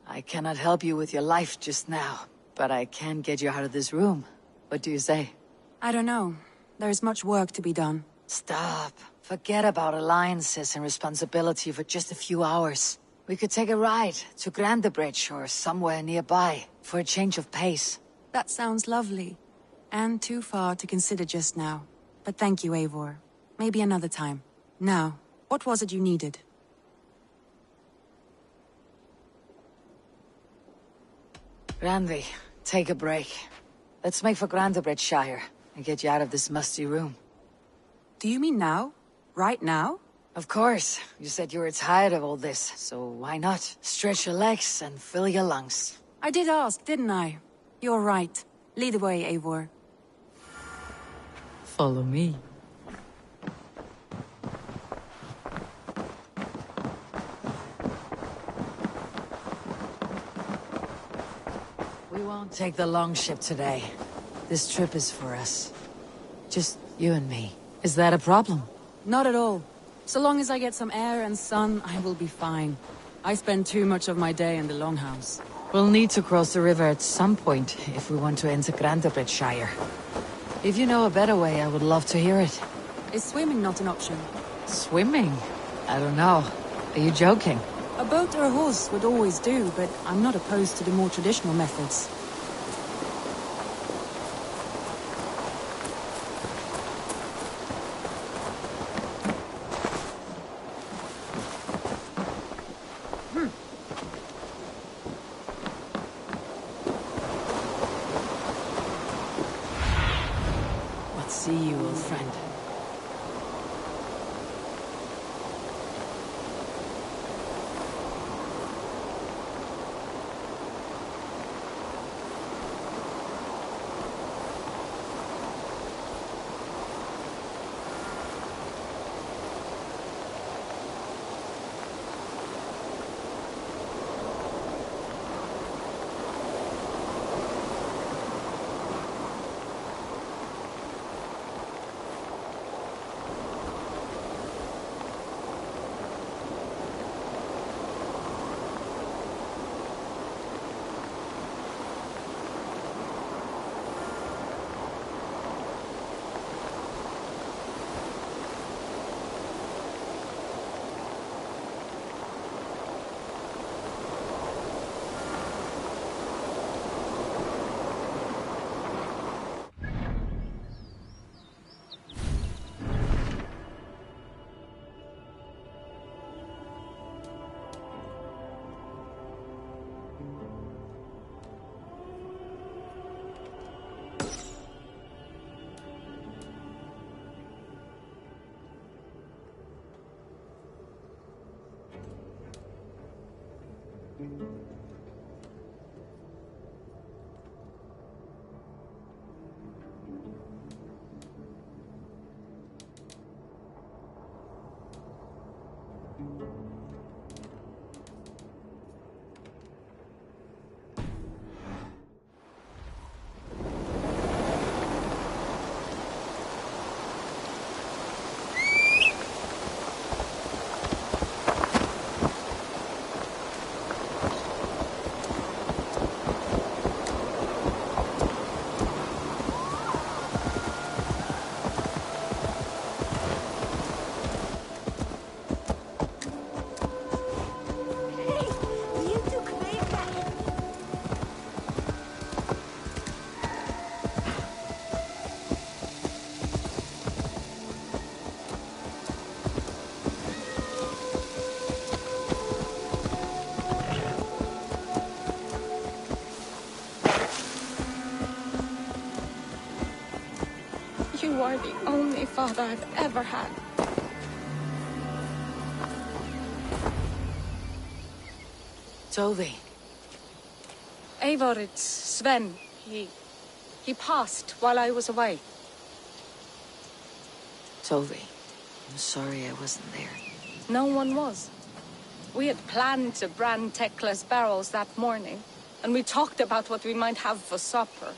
I cannot help you with your life just now, but I can get you out of this room. What do you say? I don't know. There is much work to be done. Stop. Forget about alliances and responsibility for just a few hours. We could take a ride to Grandebridge or somewhere nearby for a change of pace. That sounds lovely. And too far to consider just now. But thank you, Eivor. Maybe another time. Now, what was it you needed? Randvi, take a break. Let's make for Grandebridgeshire and get you out of this musty room. Do you mean now? Right now? Of course. You said you were tired of all this, so why not? Stretch your legs and fill your lungs. I did ask, didn't I? You're right. Lead the way, Eivor. Follow me. We won't take the long ship today. This trip is for us. Just you and me. Is that a problem? Not at all. So long as I get some air and sun, I will be fine. I spend too much of my day in the Longhouse. We'll need to cross the river at some point if we want to enter Grandebridgeshire. If you know a better way, I would love to hear it. Is swimming not an option? Swimming? I don't know. Are you joking? A boat or a horse would always do, but I'm not opposed to the more traditional methods. See you, old friend. You are the only father I've ever had. Tovi. Eivor, it's Sven. He passed while I was away. Tovi, I'm sorry I wasn't there. No one was. We had planned to brand Tekla's barrels that morning, and we talked about what we might have for supper.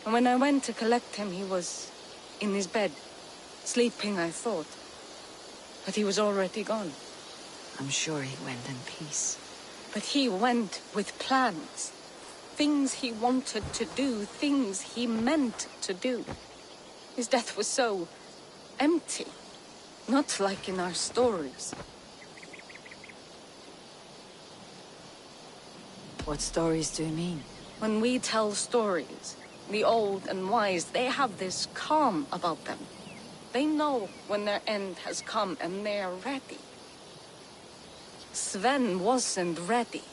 And when I went to collect him, he was in his bed. Sleeping, I thought. But he was already gone. I'm sure he went in peace. But he went with plans. Things he wanted to do, things he meant to do. His death was so empty. Not like in our stories. What stories do you mean? When we tell stories, the old and wise, they have this calm about them. They know when their end has come and they are ready. Sven wasn't ready.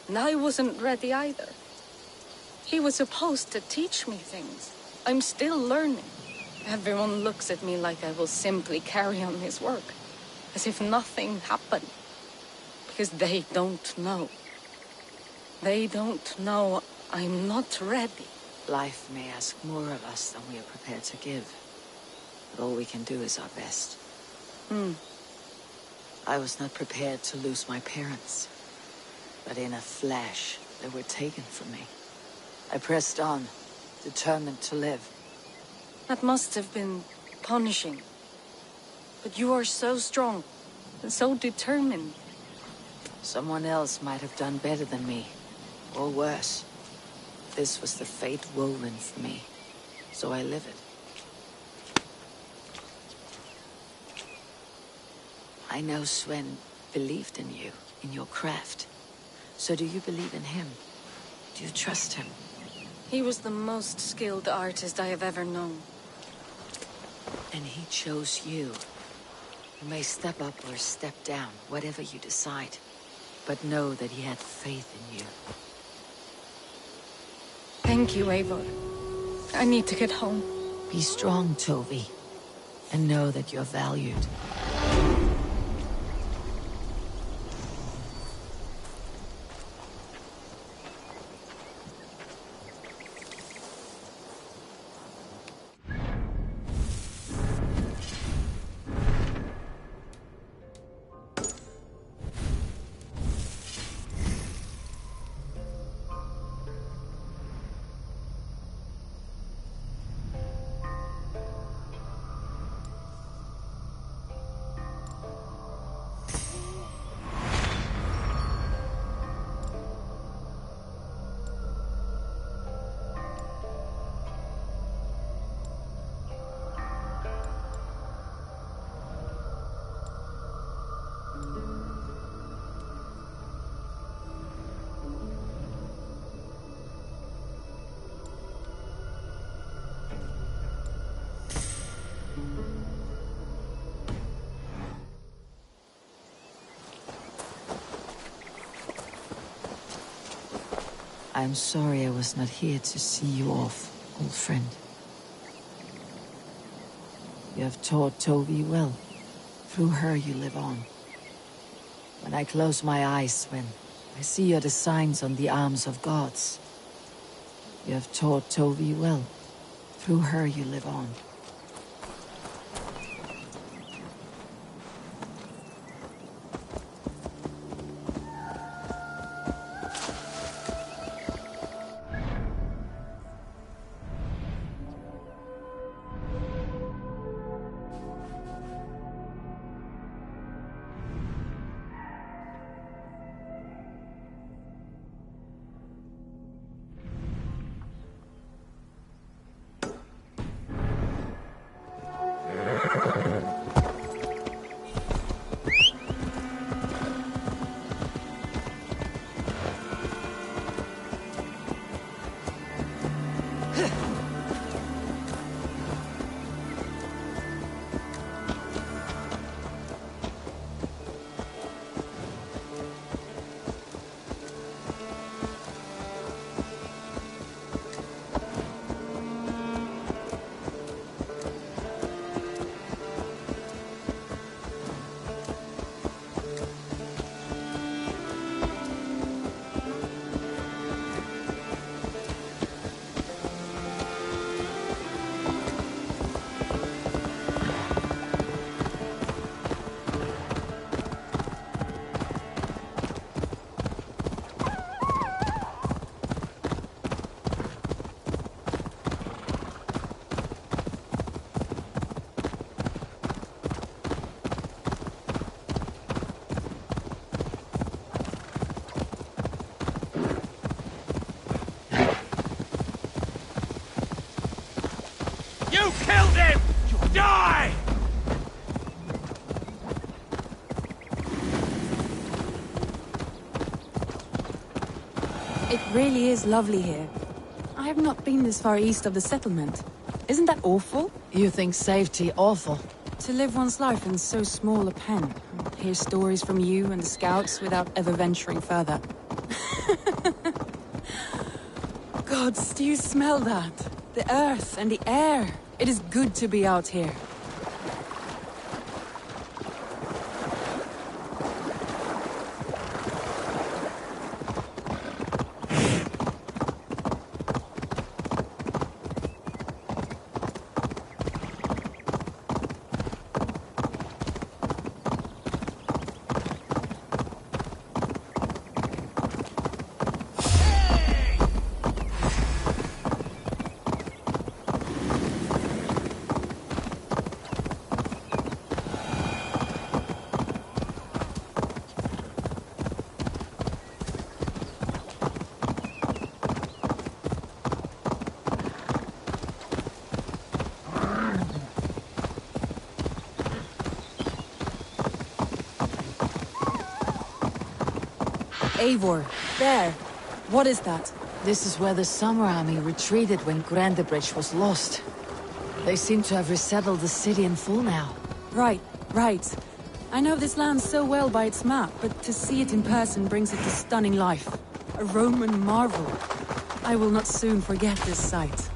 And I wasn't ready either. He was supposed to teach me things. I'm still learning. Everyone looks at me like I will simply carry on his work. As if nothing happened. Because they don't know. They don't know I'm not ready. Life may ask more of us than we are prepared to give. But all we can do is our best. I was not prepared to lose my parents. But in a flash, they were taken from me. I pressed on, determined to live. That must have been punishing. But you are so strong, and so determined. Someone else might have done better than me, or worse. This was the fate woven for me, so I live it. I know Sven believed in you, in your craft. So do you believe in him? Do you trust him? He was the most skilled artist I have ever known. And he chose you. You may step up or step down, whatever you decide. But know that he had faith in you. Thank you, Eivor. I need to get home. Be strong, Tovi. And know that you're valued. I'm sorry I was not here to see you off, old friend. You have taught Tovi well. Through her you live on. When I close my eyes, Sven, I see your designs on the arms of gods. You have taught Tovi well. Through her you live on. You killed him! Die! It really is lovely here. I have not been this far east of the settlement. Isn't that awful? You think safety awful? To live one's life in so small a pen. Hear stories from you and the scouts without ever venturing further. Gods, do you smell that? The earth and the air. It is good to be out here. Eivor, there. What is that? This is where the Summer Army retreated when Grandebridge was lost. They seem to have resettled the city in full now. Right. I know this land so well by its map, but to see it in person brings it to stunning life. A Roman marvel. I will not soon forget this sight.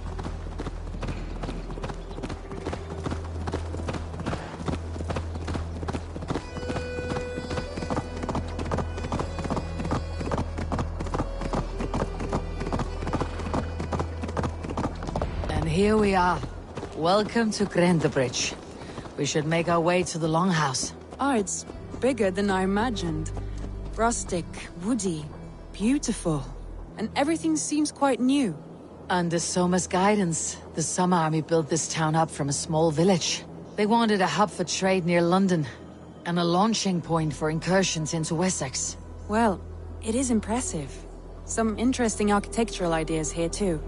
Here we are. Welcome to Grandebridge. We should make our way to the Longhouse. Oh, it's bigger than I imagined. Rustic, woody, beautiful. And everything seems quite new. Under Soma's guidance, the Summer Army built this town up from a small village. They wanted a hub for trade near London, and a launching point for incursions into Wessex. Well, it is impressive. Some interesting architectural ideas here too.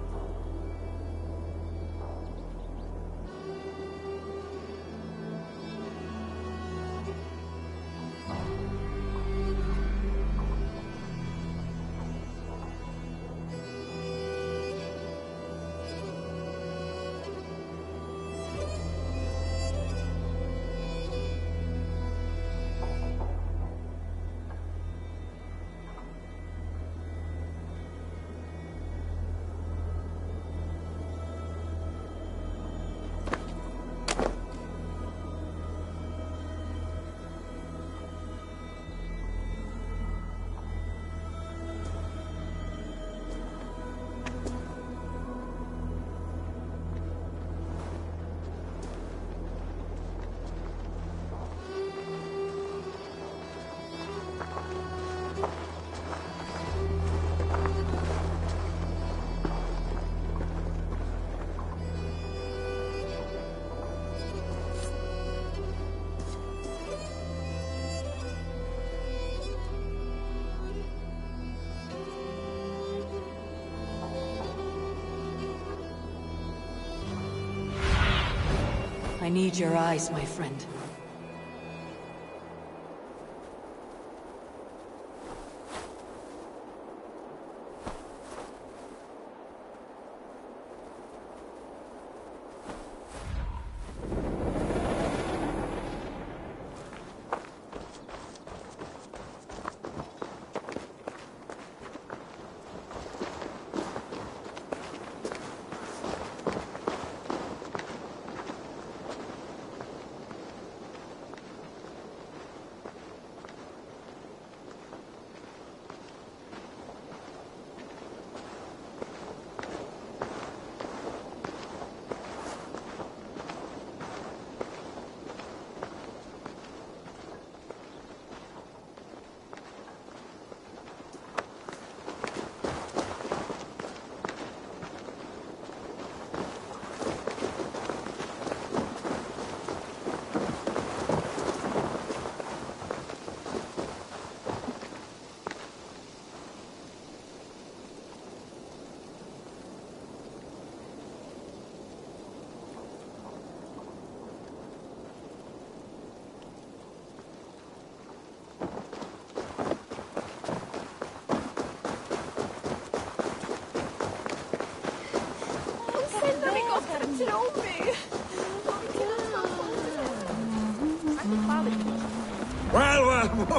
need your eyes, my friend.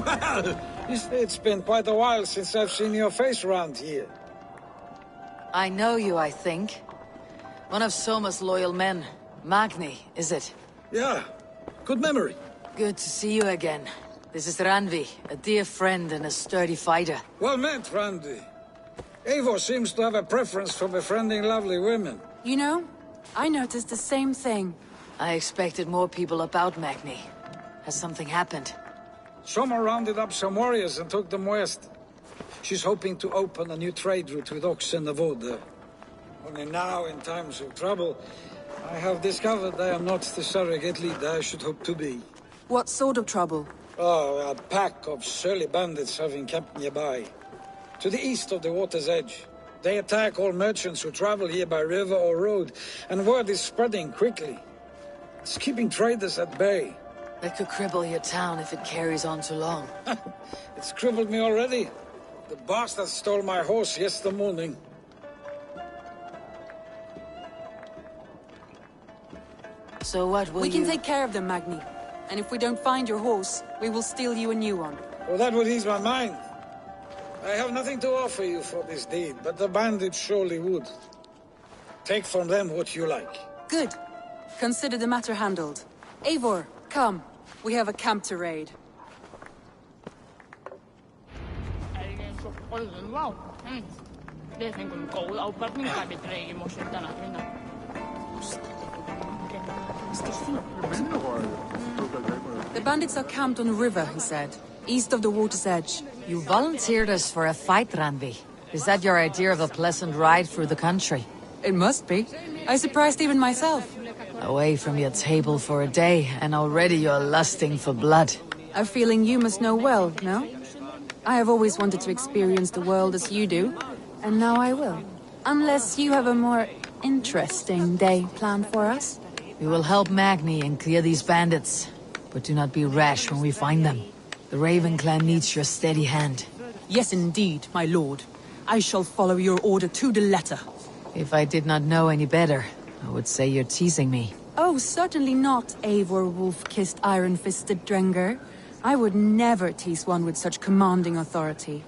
Well, it's been quite a while since I've seen your face around here. I know you, I think. One of Soma's loyal men. Magni, is it? Yeah, good memory. Good to see you again. This is Randvi, a dear friend and a sturdy fighter. Well met, Randy. Eivor seems to have a preference for befriending lovely women. You know, I noticed the same thing. I expected more people about Magni. Has something happened? Soma rounded up some warriors and took them west. She's hoping to open a new trade route with Ox and the Wood there. Only now, in times of trouble, I have discovered I am not the surrogate leader I should hope to be. What sort of trouble? Oh, a pack of surly bandits have encamped nearby. To the east of the water's edge. They attack all merchants who travel here by river or road, and word is spreading quickly. It's keeping traders at bay. That could cripple your town if it carries on too long. It's crippled me already. The bastard stole my horse yesterday morning. So what will We can take care of them, Magni. And if we don't find your horse, we will steal you a new one. Well, that would ease my mind. I have nothing to offer you for this deed, but the bandits surely would. Take from them what you like. Good. Consider the matter handled. Eivor, come. We have a camp to raid. The bandits are camped on a river, he said. East of the water's edge. You volunteered us for a fight, Randvi. Is that your idea of a pleasant ride through the country? It must be. I surprised even myself. Away from your table for a day, and already you're lusting for blood. A feeling you must know well, no? I have always wanted to experience the world as you do, and now I will. Unless you have a more interesting day planned for us. We will help Magni and clear these bandits, but do not be rash when we find them. The Raven clan needs your steady hand. Yes, indeed, my lord. I shall follow your order to the letter. If I did not know any better, I would say you're teasing me. Oh, certainly not, Eivor wolf-kissed iron-fisted Drenger. I would never tease one with such commanding authority.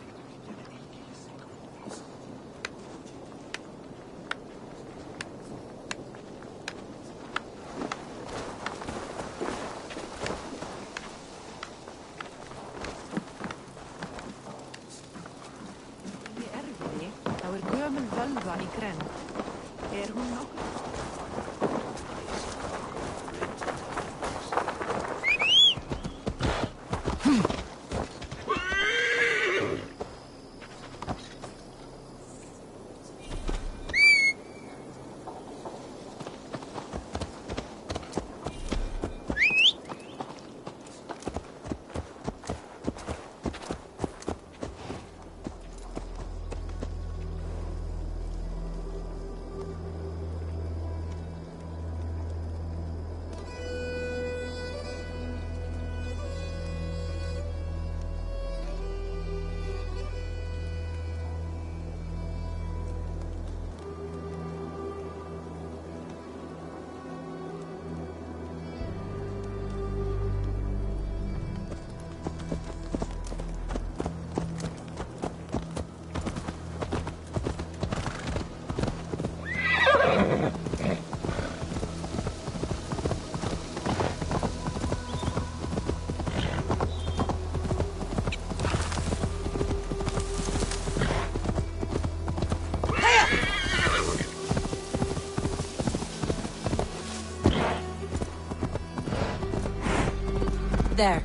There.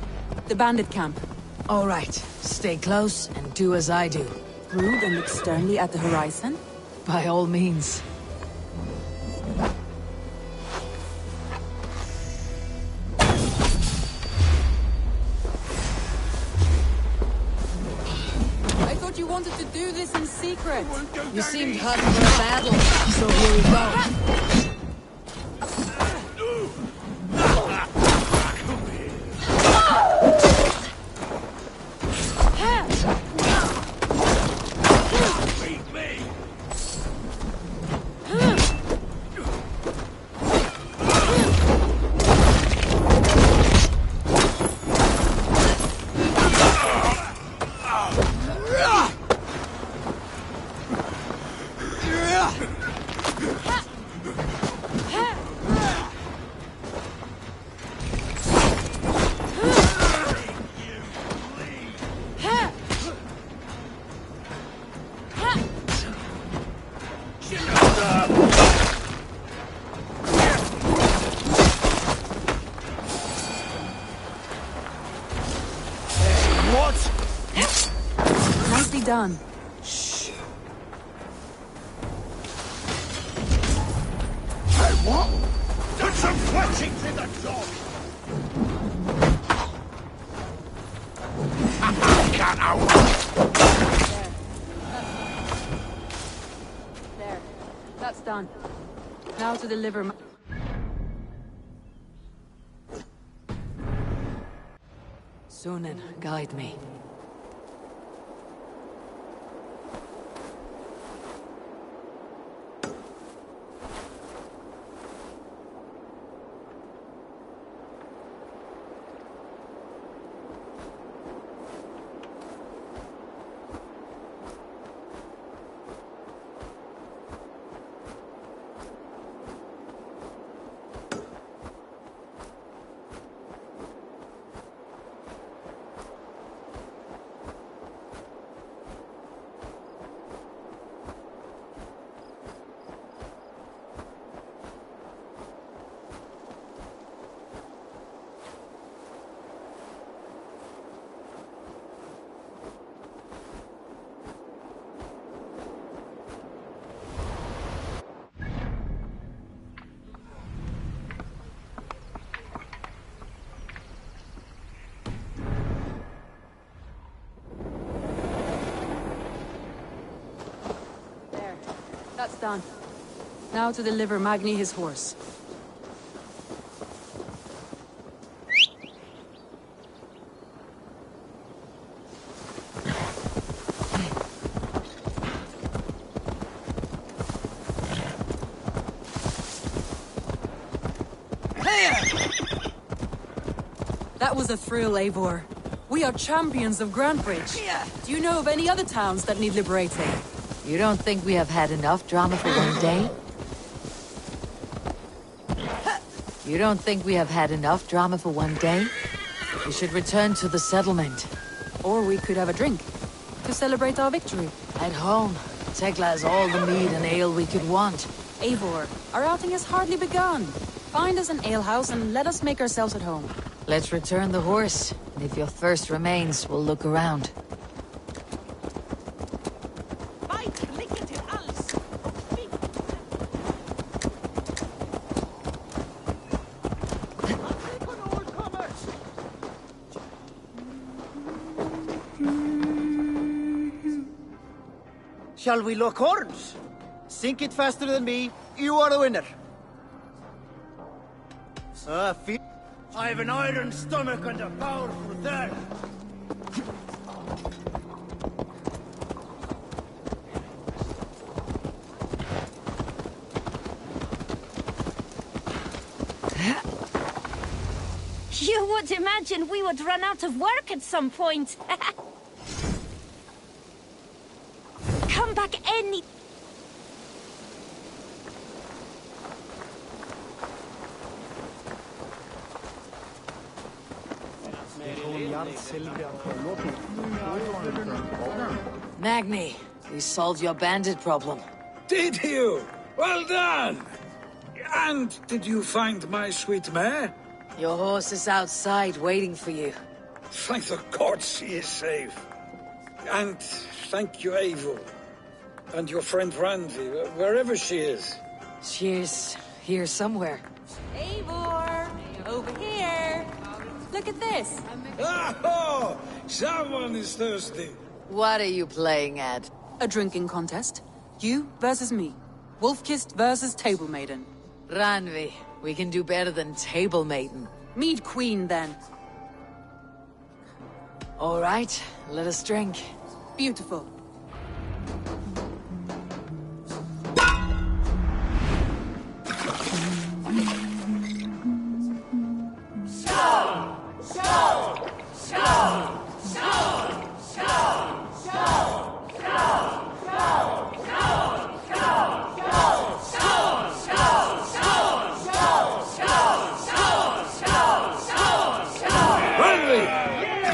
The bandit camp. All right. Stay close and do as I do. Brood and look sternly at the horizon? By all means. I thought you wanted to do this in secret. You seemed hot for a battle, so here we go. Done. Shh. Hey, what? Did some fletching to the dog! Can't out! There. That's done. Now to deliver my... Sunan, guide me. That's done. Now to deliver Magni his horse. That was a thrill, Eivor. We are champions of Grantbridge. Do you know of any other towns that need liberating? You don't think we have had enough drama for one day? You don't think we have had enough drama for one day? We should return to the settlement. Or we could have a drink, to celebrate our victory. At home, Tekla has all the mead and ale we could want. Eivor, our outing has hardly begun. Find us an alehouse and let us make ourselves at home. Let's return the horse. If your thirst remains, we'll look around. Shall we lock horns? Sink it faster than me. You are the winner. I have an iron stomach and a powerful third. You would imagine we would run out of work at some point. Come back any... Magni, we solved your bandit problem. Did you? Well done! And did you find my sweet mare? Your horse is outside waiting for you. Thank the gods she is safe. And thank you, Eivor. And your friend Randvi, wherever she is. She is here somewhere. Eivor! Over here! Look at this! Oh! Someone is thirsty. What are you playing at? A drinking contest. You versus me. Wolf-kissed versus Table Maiden. Randvi, we can do better than Table Maiden. Mead Queen, then. All right, let us drink. Beautiful.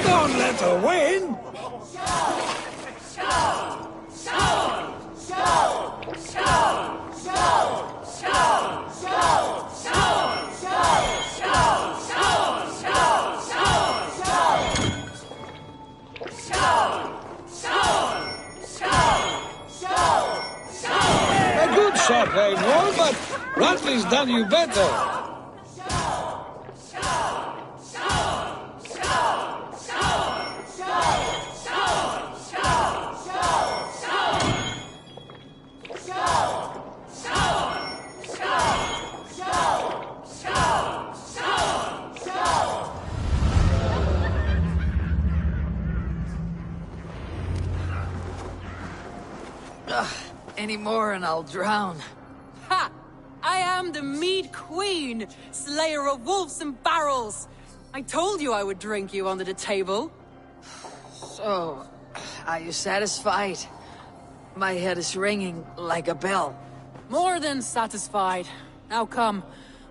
Don't let her win! A good shot, Eivor, but Randvi's done you better. Any more and I'll drown. Ha! I am the Mead Queen, slayer of wolves and barrels. I told you I would drink you under the table. So, are you satisfied? My head is ringing like a bell. More than satisfied. Now come,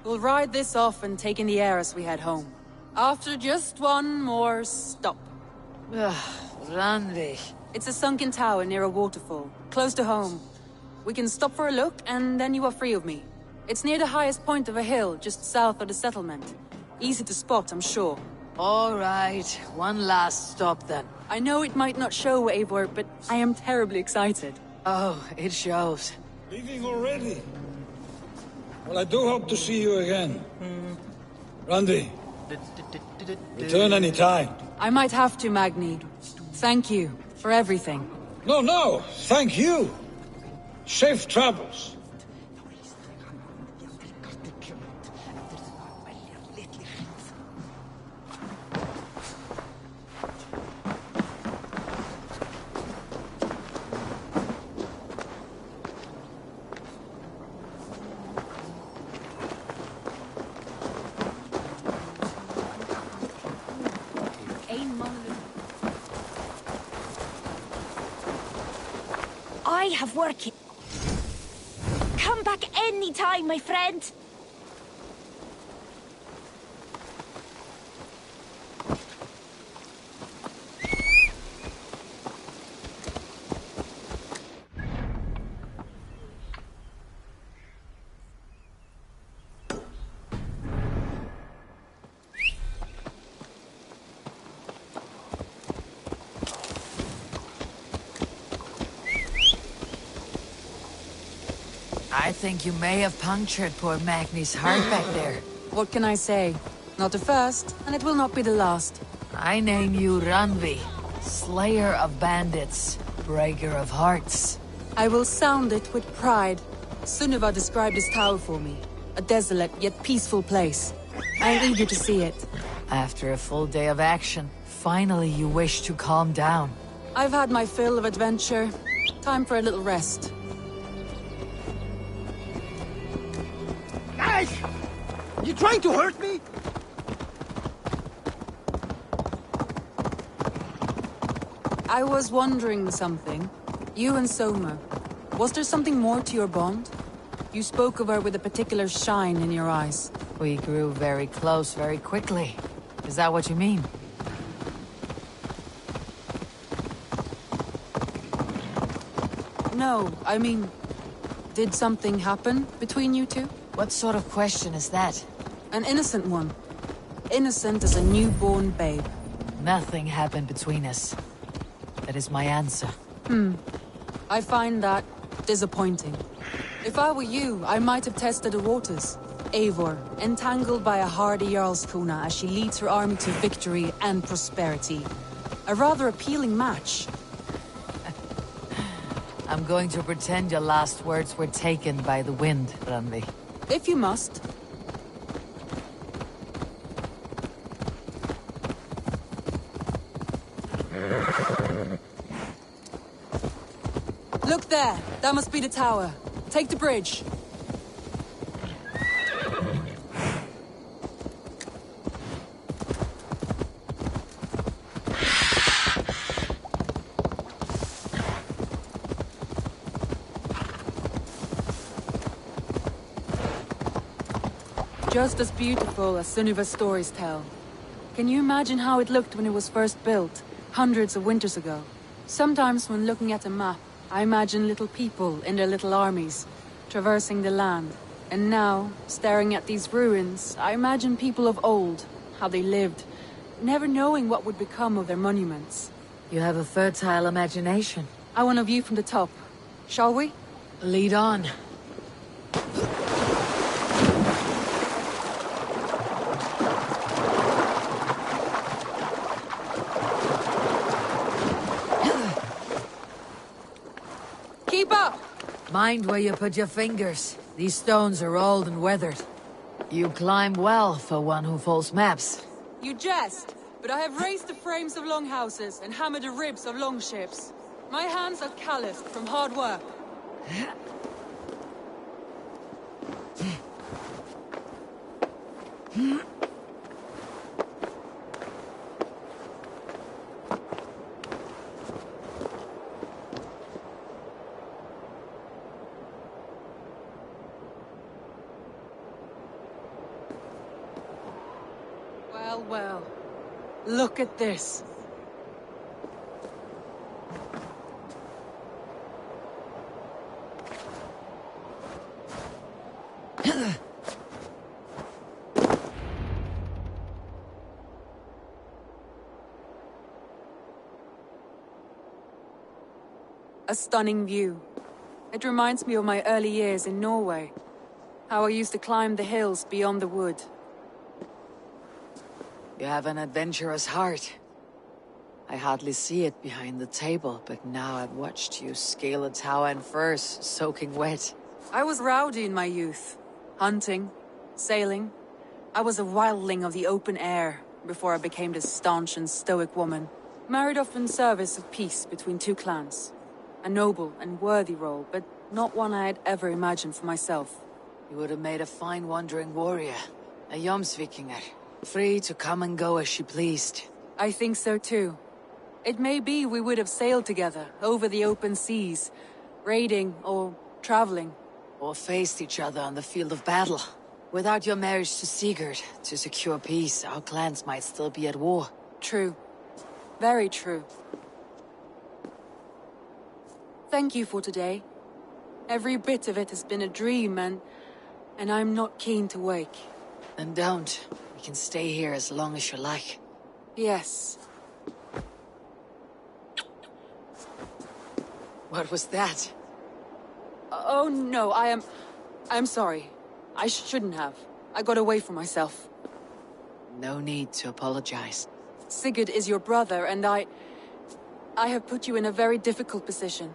we'll ride this off and take in the air as we head home. After just one more stop. Randvi. It's a sunken tower near a waterfall, close to home. We can stop for a look, and then you are free of me. It's near the highest point of a hill, just south of the settlement. Easy to spot, I'm sure. All right, one last stop then. I know it might not show, Eivor, but I am terribly excited. Oh, it shows. Leaving already? Well, I do hope to see you again. Randvi, return any time. I might have to, Magni. Thank you for everything. No, thank you. Safe travels. I have work. Come back any time, my friend. I think you may have punctured poor Magni's heart back there. What can I say? Not the first, and it will not be the last. I name you Randvi, slayer of bandits, breaker of hearts. I will sound it with pride. Sunniva described this tower for me. A desolate yet peaceful place. I am eager to see it. After a full day of action, finally you wish to calm down. I've had my fill of adventure. Time for a little rest. Guys! You trying to hurt me? I was wondering something. You and Soma. Was there something more to your bond? You spoke of her with a particular shine in your eyes. We grew very close very quickly. Is that what you mean? No, I mean... Did something happen between you two? What sort of question is that? An innocent one. innocent as a newborn babe. Nothing happened between us. That is my answer. I find that disappointing. If I were you, I might have tested the waters. Eivor, entangled by a hardy Jarlskona as she leads her army to victory and prosperity. A rather appealing match. I'm going to pretend your last words were taken by the wind, Randi. If you must. Look there! That must be the tower. Take the bridge. Just as beautiful as Sunniva's stories tell. Can you imagine how it looked when it was first built, hundreds of winters ago? Sometimes when looking at a map, I imagine little people in their little armies, traversing the land. And now, staring at these ruins, I imagine people of old, how they lived, never knowing what would become of their monuments. You have a fertile imagination. I want a view from the top. Shall we? Lead on. Keep up! Mind where you put your fingers. These stones are old and weathered. You climb well for one who folds maps. You jest, but I have raised the frames of longhouses and hammered the ribs of longships. My hands are calloused from hard work. Well, look at this. A stunning view. It reminds me of my early years in Norway. How I used to climb the hills beyond the wood. You have an adventurous heart. I hardly see it behind the table, but now I've watched you scale a tower in furs, soaking wet. I was rowdy in my youth. Hunting, sailing. I was a wildling of the open air, before I became this staunch and stoic woman. Married off in service of peace between two clans. A noble and worthy role, but not one I had ever imagined for myself. You would have made a fine wandering warrior. A Jomsvikinger. Free to come and go as she pleased. I think so too. It may be we would have sailed together, over the open seas, raiding or traveling. Or faced each other on the field of battle. Without your marriage to Sigurd, to secure peace, our clans might still be at war. True. Very true. Thank you for today. Every bit of it has been a dream, and I'm not keen to wake. Then don't. We can stay here as long as you like. Yes. What was that? Oh no, I'm sorry. I shouldn't have. I got away from myself. No need to apologize. Sigurd is your brother, and I have put you in a very difficult position.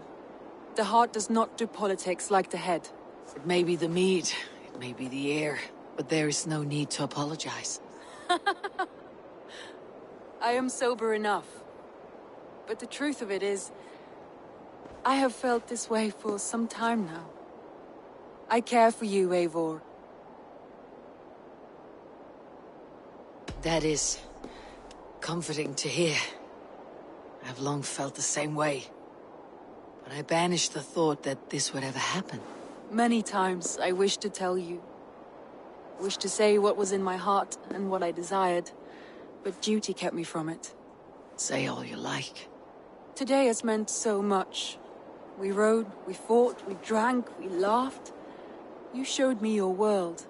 The heart does not do politics like the head. It may be the mead, it may be the air, but there is no need to apologize. I am sober enough. But the truth of it is, I have felt this way for some time now. I care for you, Eivor. That is comforting to hear. I've long felt the same way. But I banished the thought that this would ever happen. Many times I wished to tell you. Wished to say what was in my heart and what I desired, but duty kept me from it. Say all you like. Today has meant so much. We rode, we fought, we drank, we laughed. You showed me your world.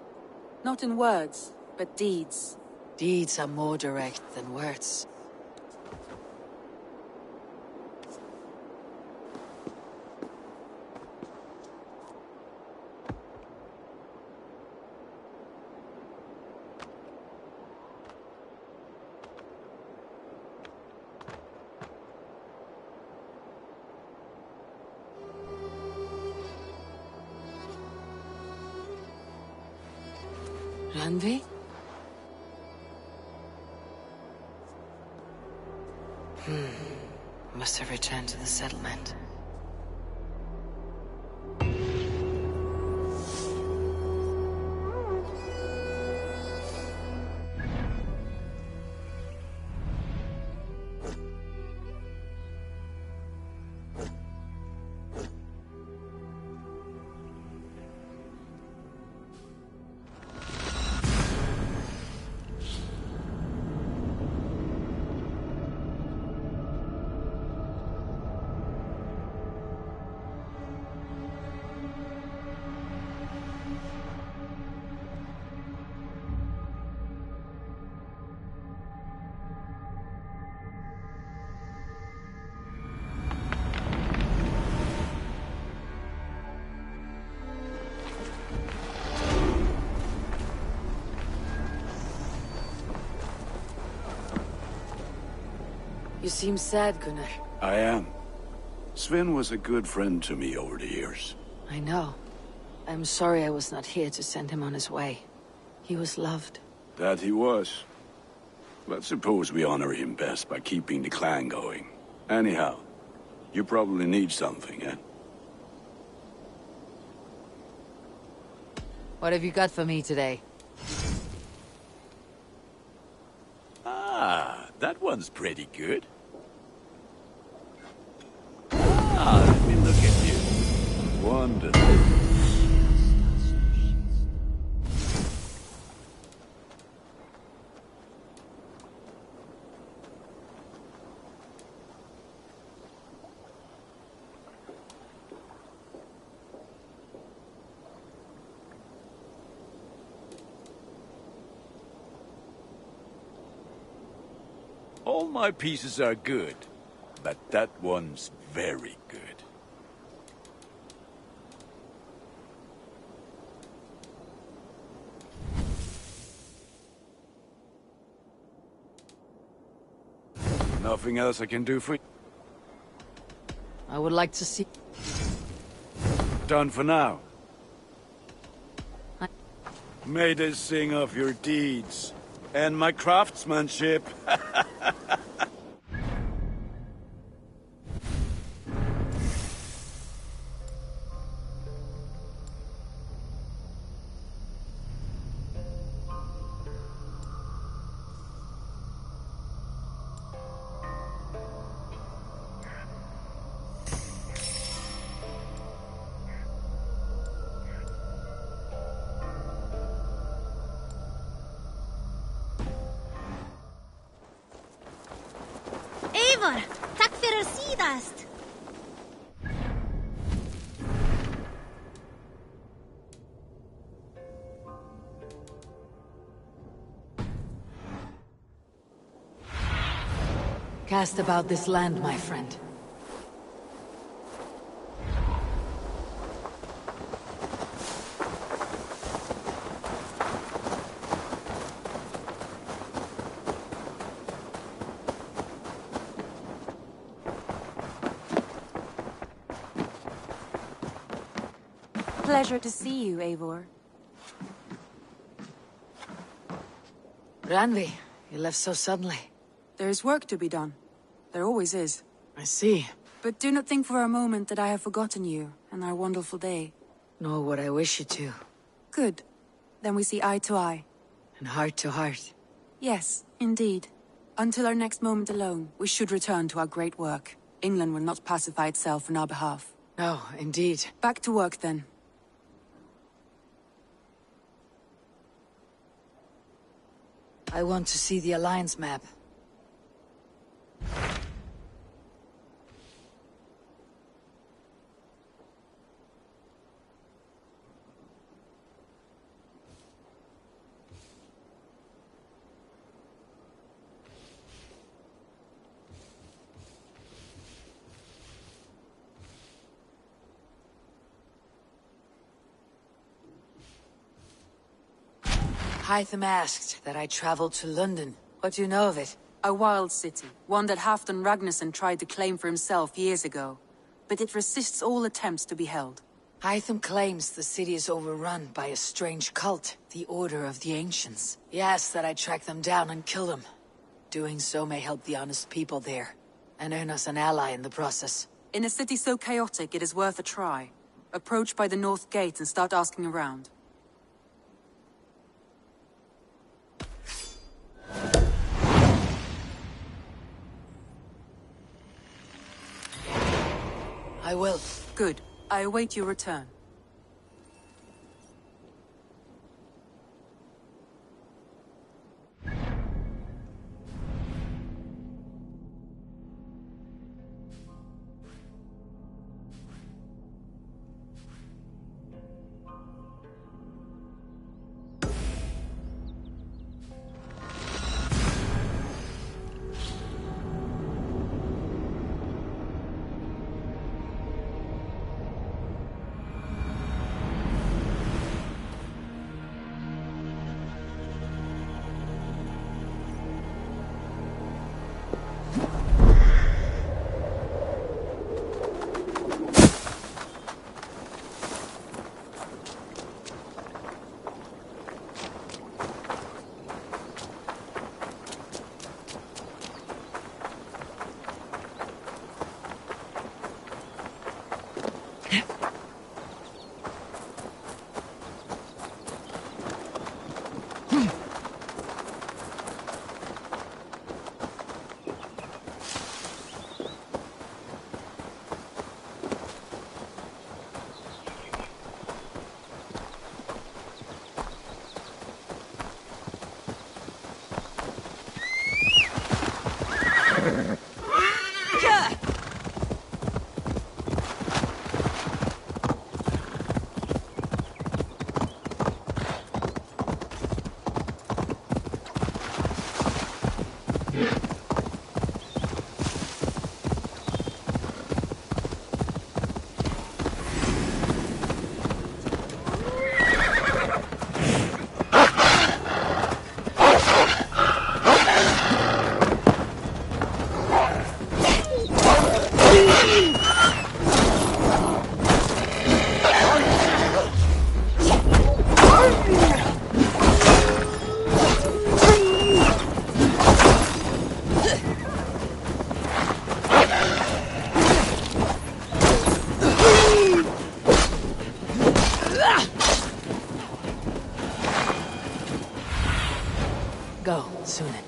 Not in words, but deeds. Deeds are more direct than words. Randvi? Must have returned to the settlement. You seem sad, Gunnar. I am. Sven was a good friend to me over the years. I know. I'm sorry I was not here to send him on his way. He was loved. That he was. But suppose we honor him best by keeping the clan going. Anyhow, you probably need something, eh? What have you got for me today? Ah, that one's pretty good. Ah, let me look at you. Wonderful. All my pieces are good, but that one's very good. Nothing else I can do for you? I would like to see... Done for now. May they sing of your deeds and my craftsmanship. Eivor, tack för sidast. Cast about this land, my friend. Pleasure to see you, Eivor. Randvi, you left so suddenly. There is work to be done. There always is. I see. But do not think for a moment that I have forgotten you and our wonderful day. Nor would I wish you to. Good. Then we see eye to eye. And heart to heart. Yes, indeed. Until our next moment alone, we should return to our great work. England will not pacify itself on our behalf. No, indeed. Back to work, then. I want to see the Alliance map. Hytham asked that I travel to London. What do you know of it? A wild city, one that Halfdan Ragnarsson tried to claim for himself years ago. But it resists all attempts to be held. Hytham claims the city is overrun by a strange cult, the Order of the Ancients. He asks that I track them down and kill them. Doing so may help the honest people there, and earn us an ally in the process. In a city so chaotic, it is worth a try. Approach by the North Gate and start asking around. I will. Good. I await your return. Go, Sunan.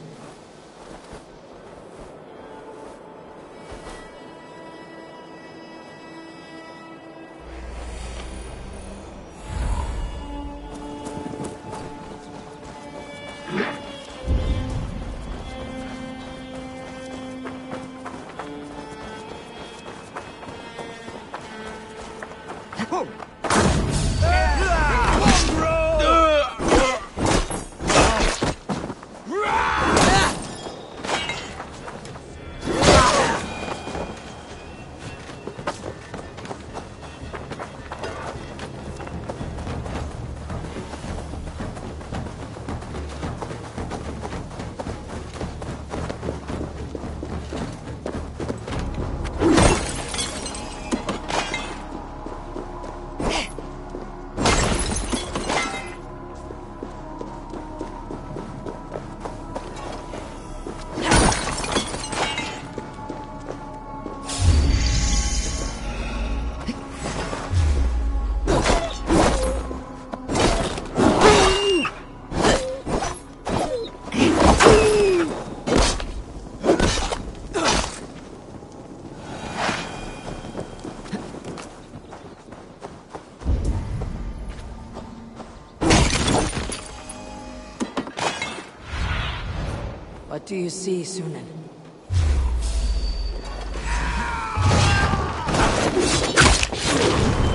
What do you see, Sunan?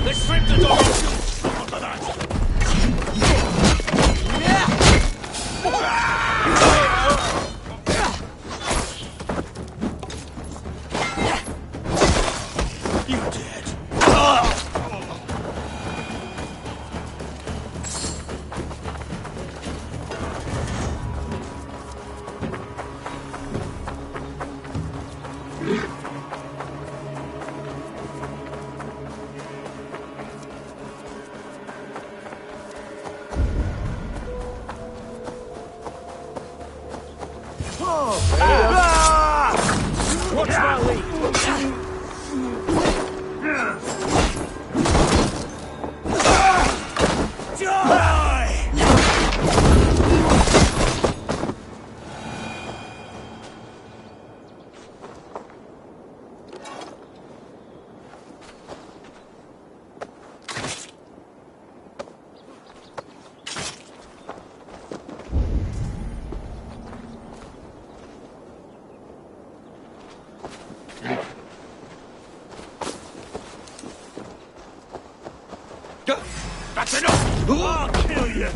Let's strip the door! Look at that! You dead. That's enough! I'll kill you!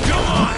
Come on!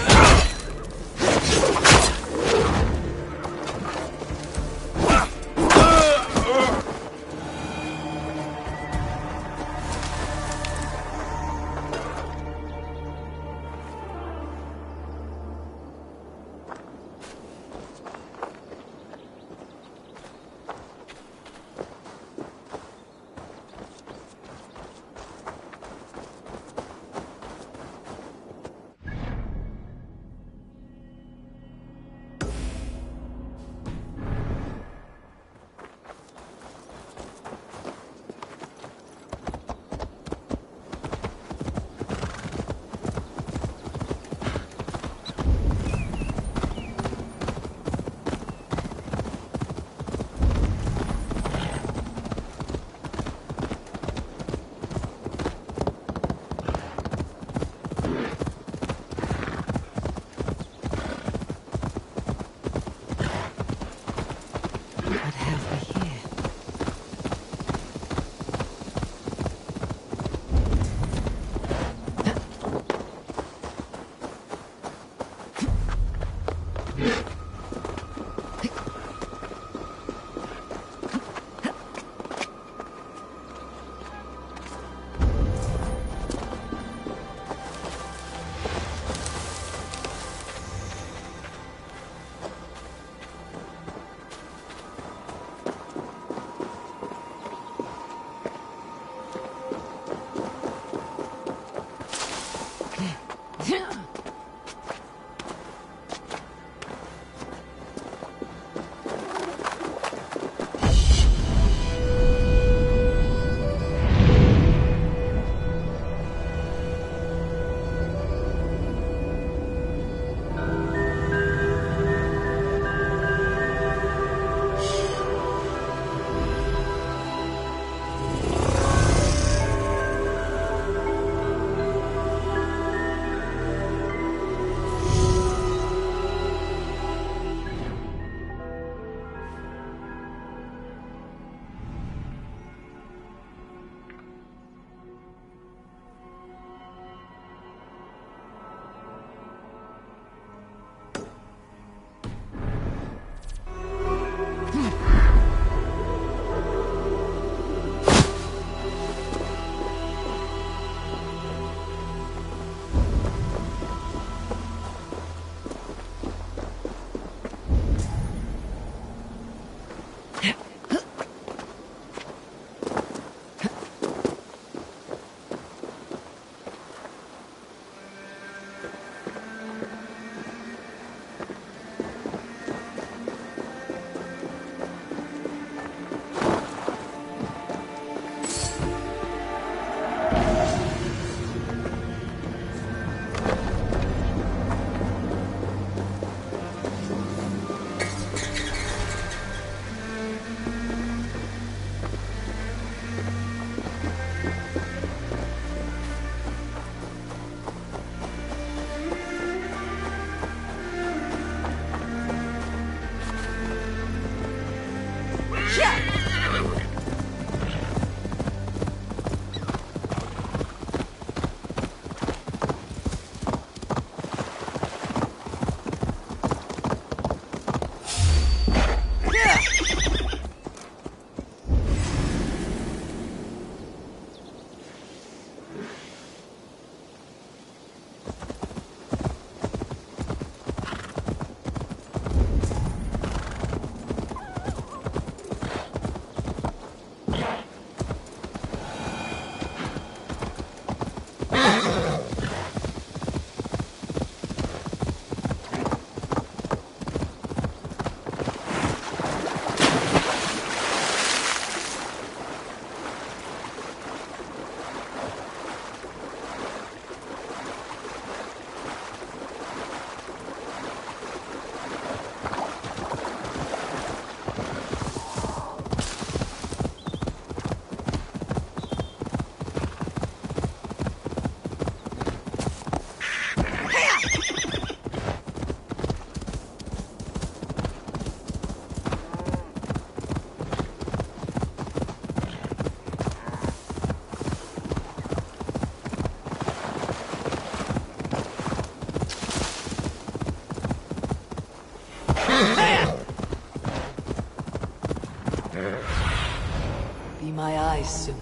Be my eyes soon.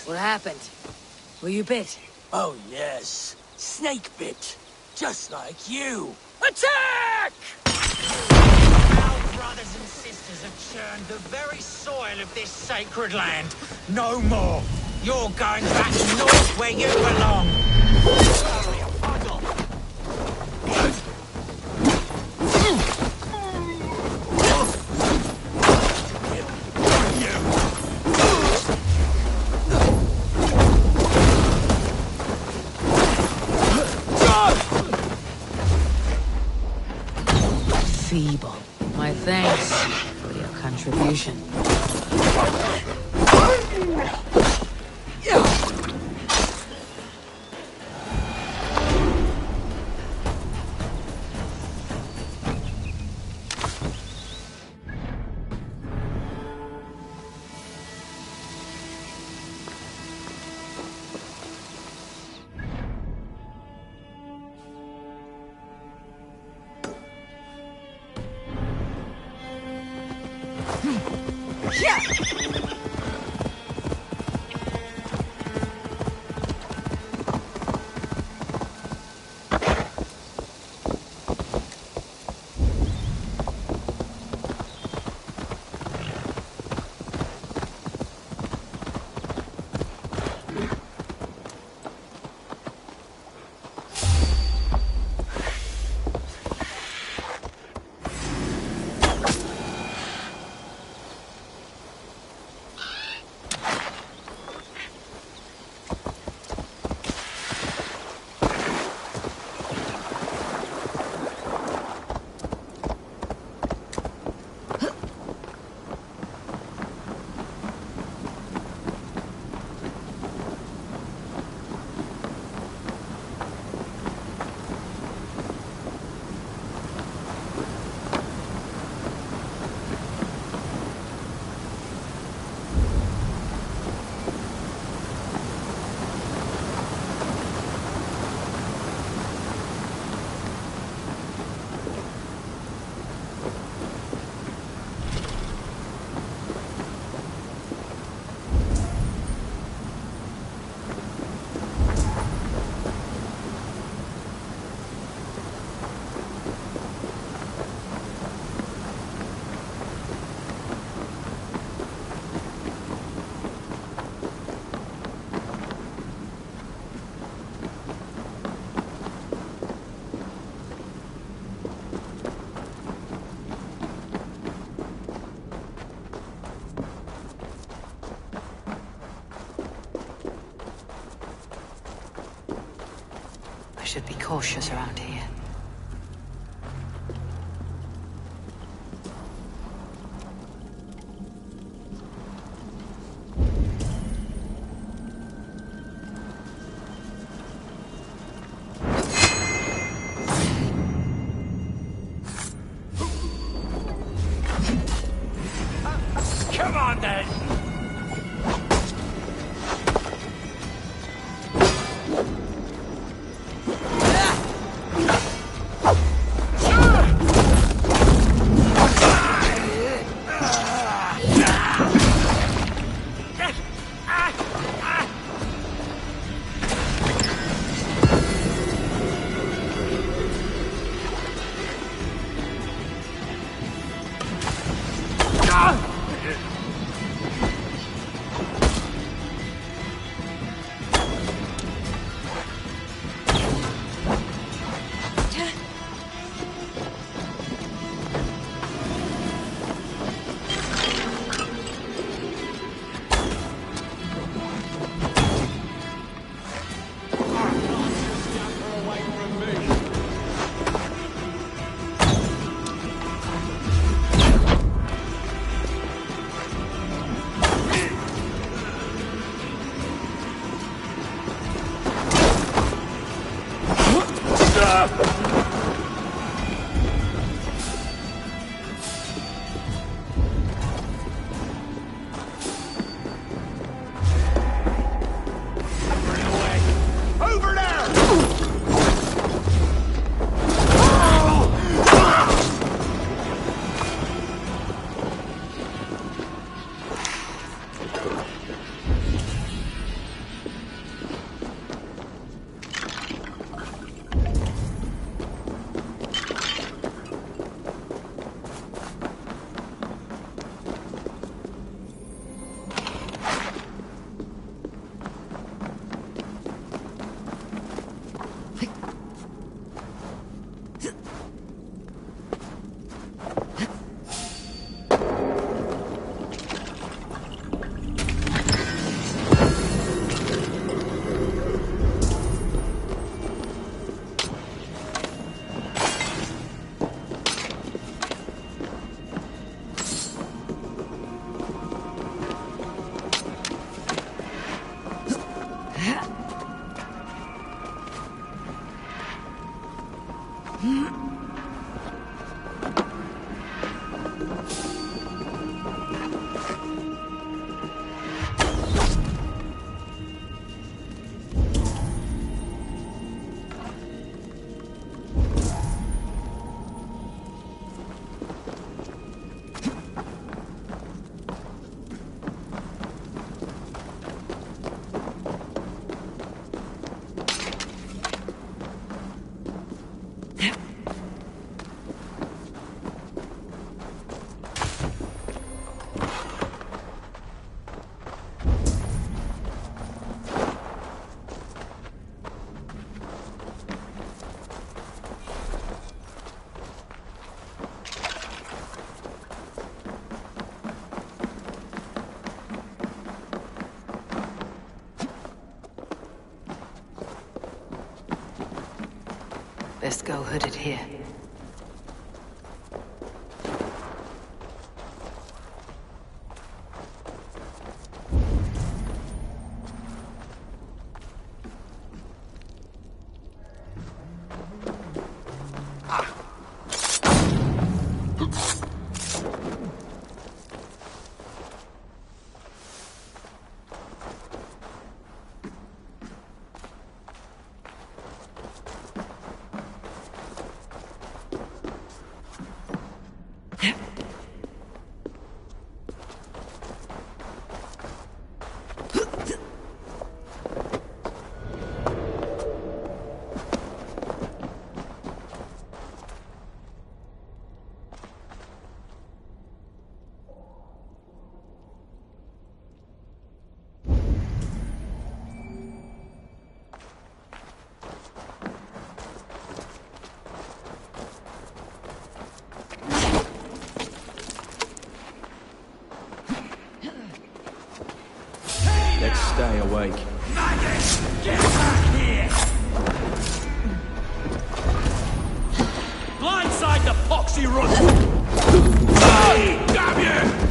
What happened? Were you bit? Oh, yes. Snake bit. Just like you. Attack! Our brothers and sisters have churned the very soil of this sacred land. No more. You're going back north where you belong. Feeble. My thanks for your contribution. Should be cautious around here. Best go hooded here. Let's stay awake. Get back here! Blindside the poxy runt! Damn you!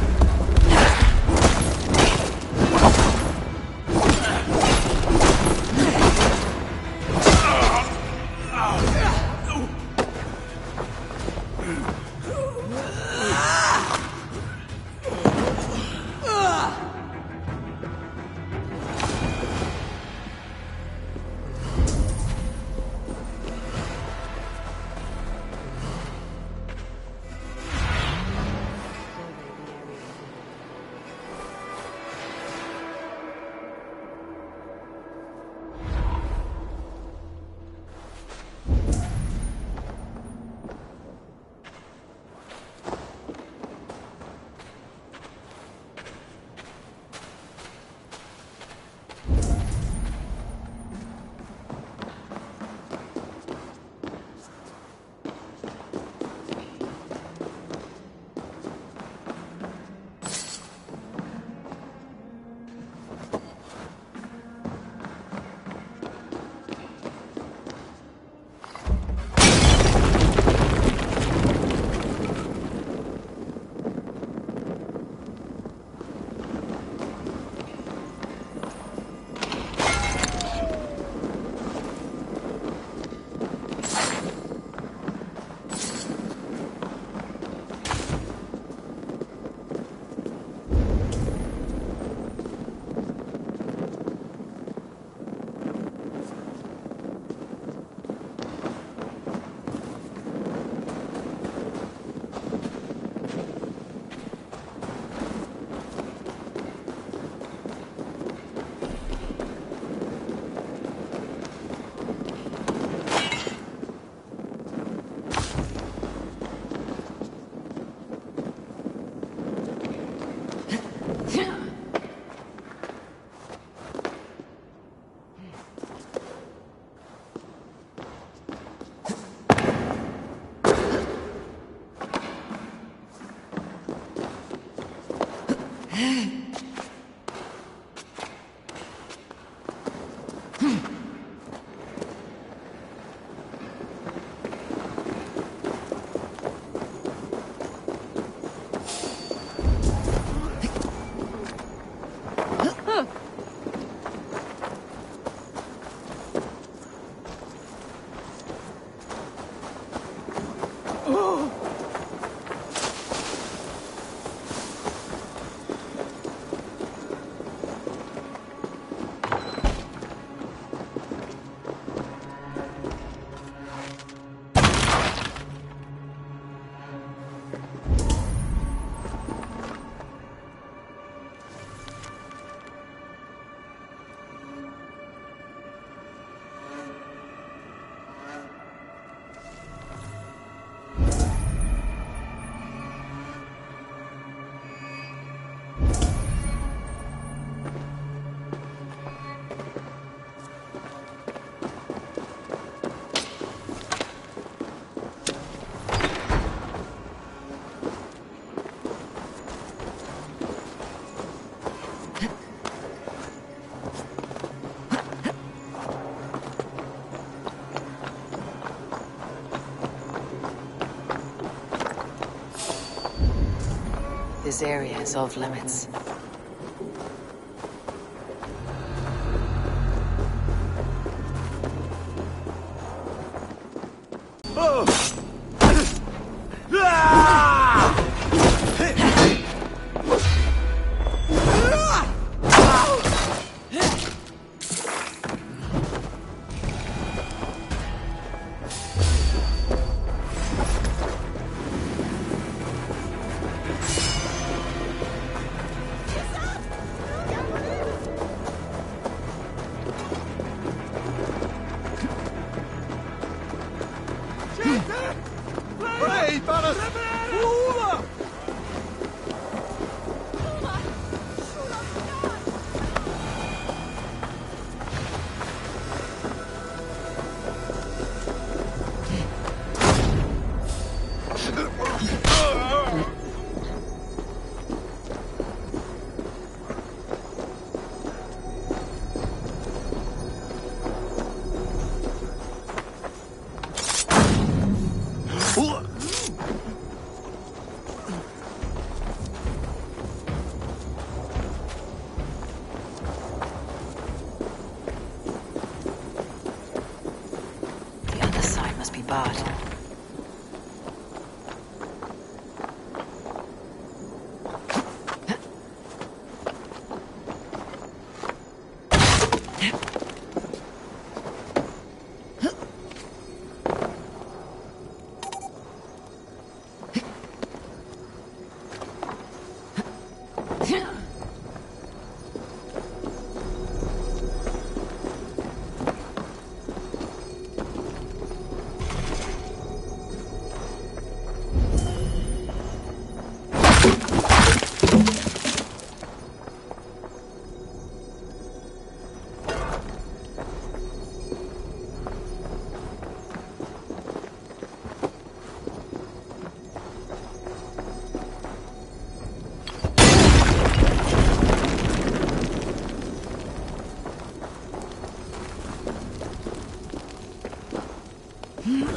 This area is off limits.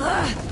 Ugh.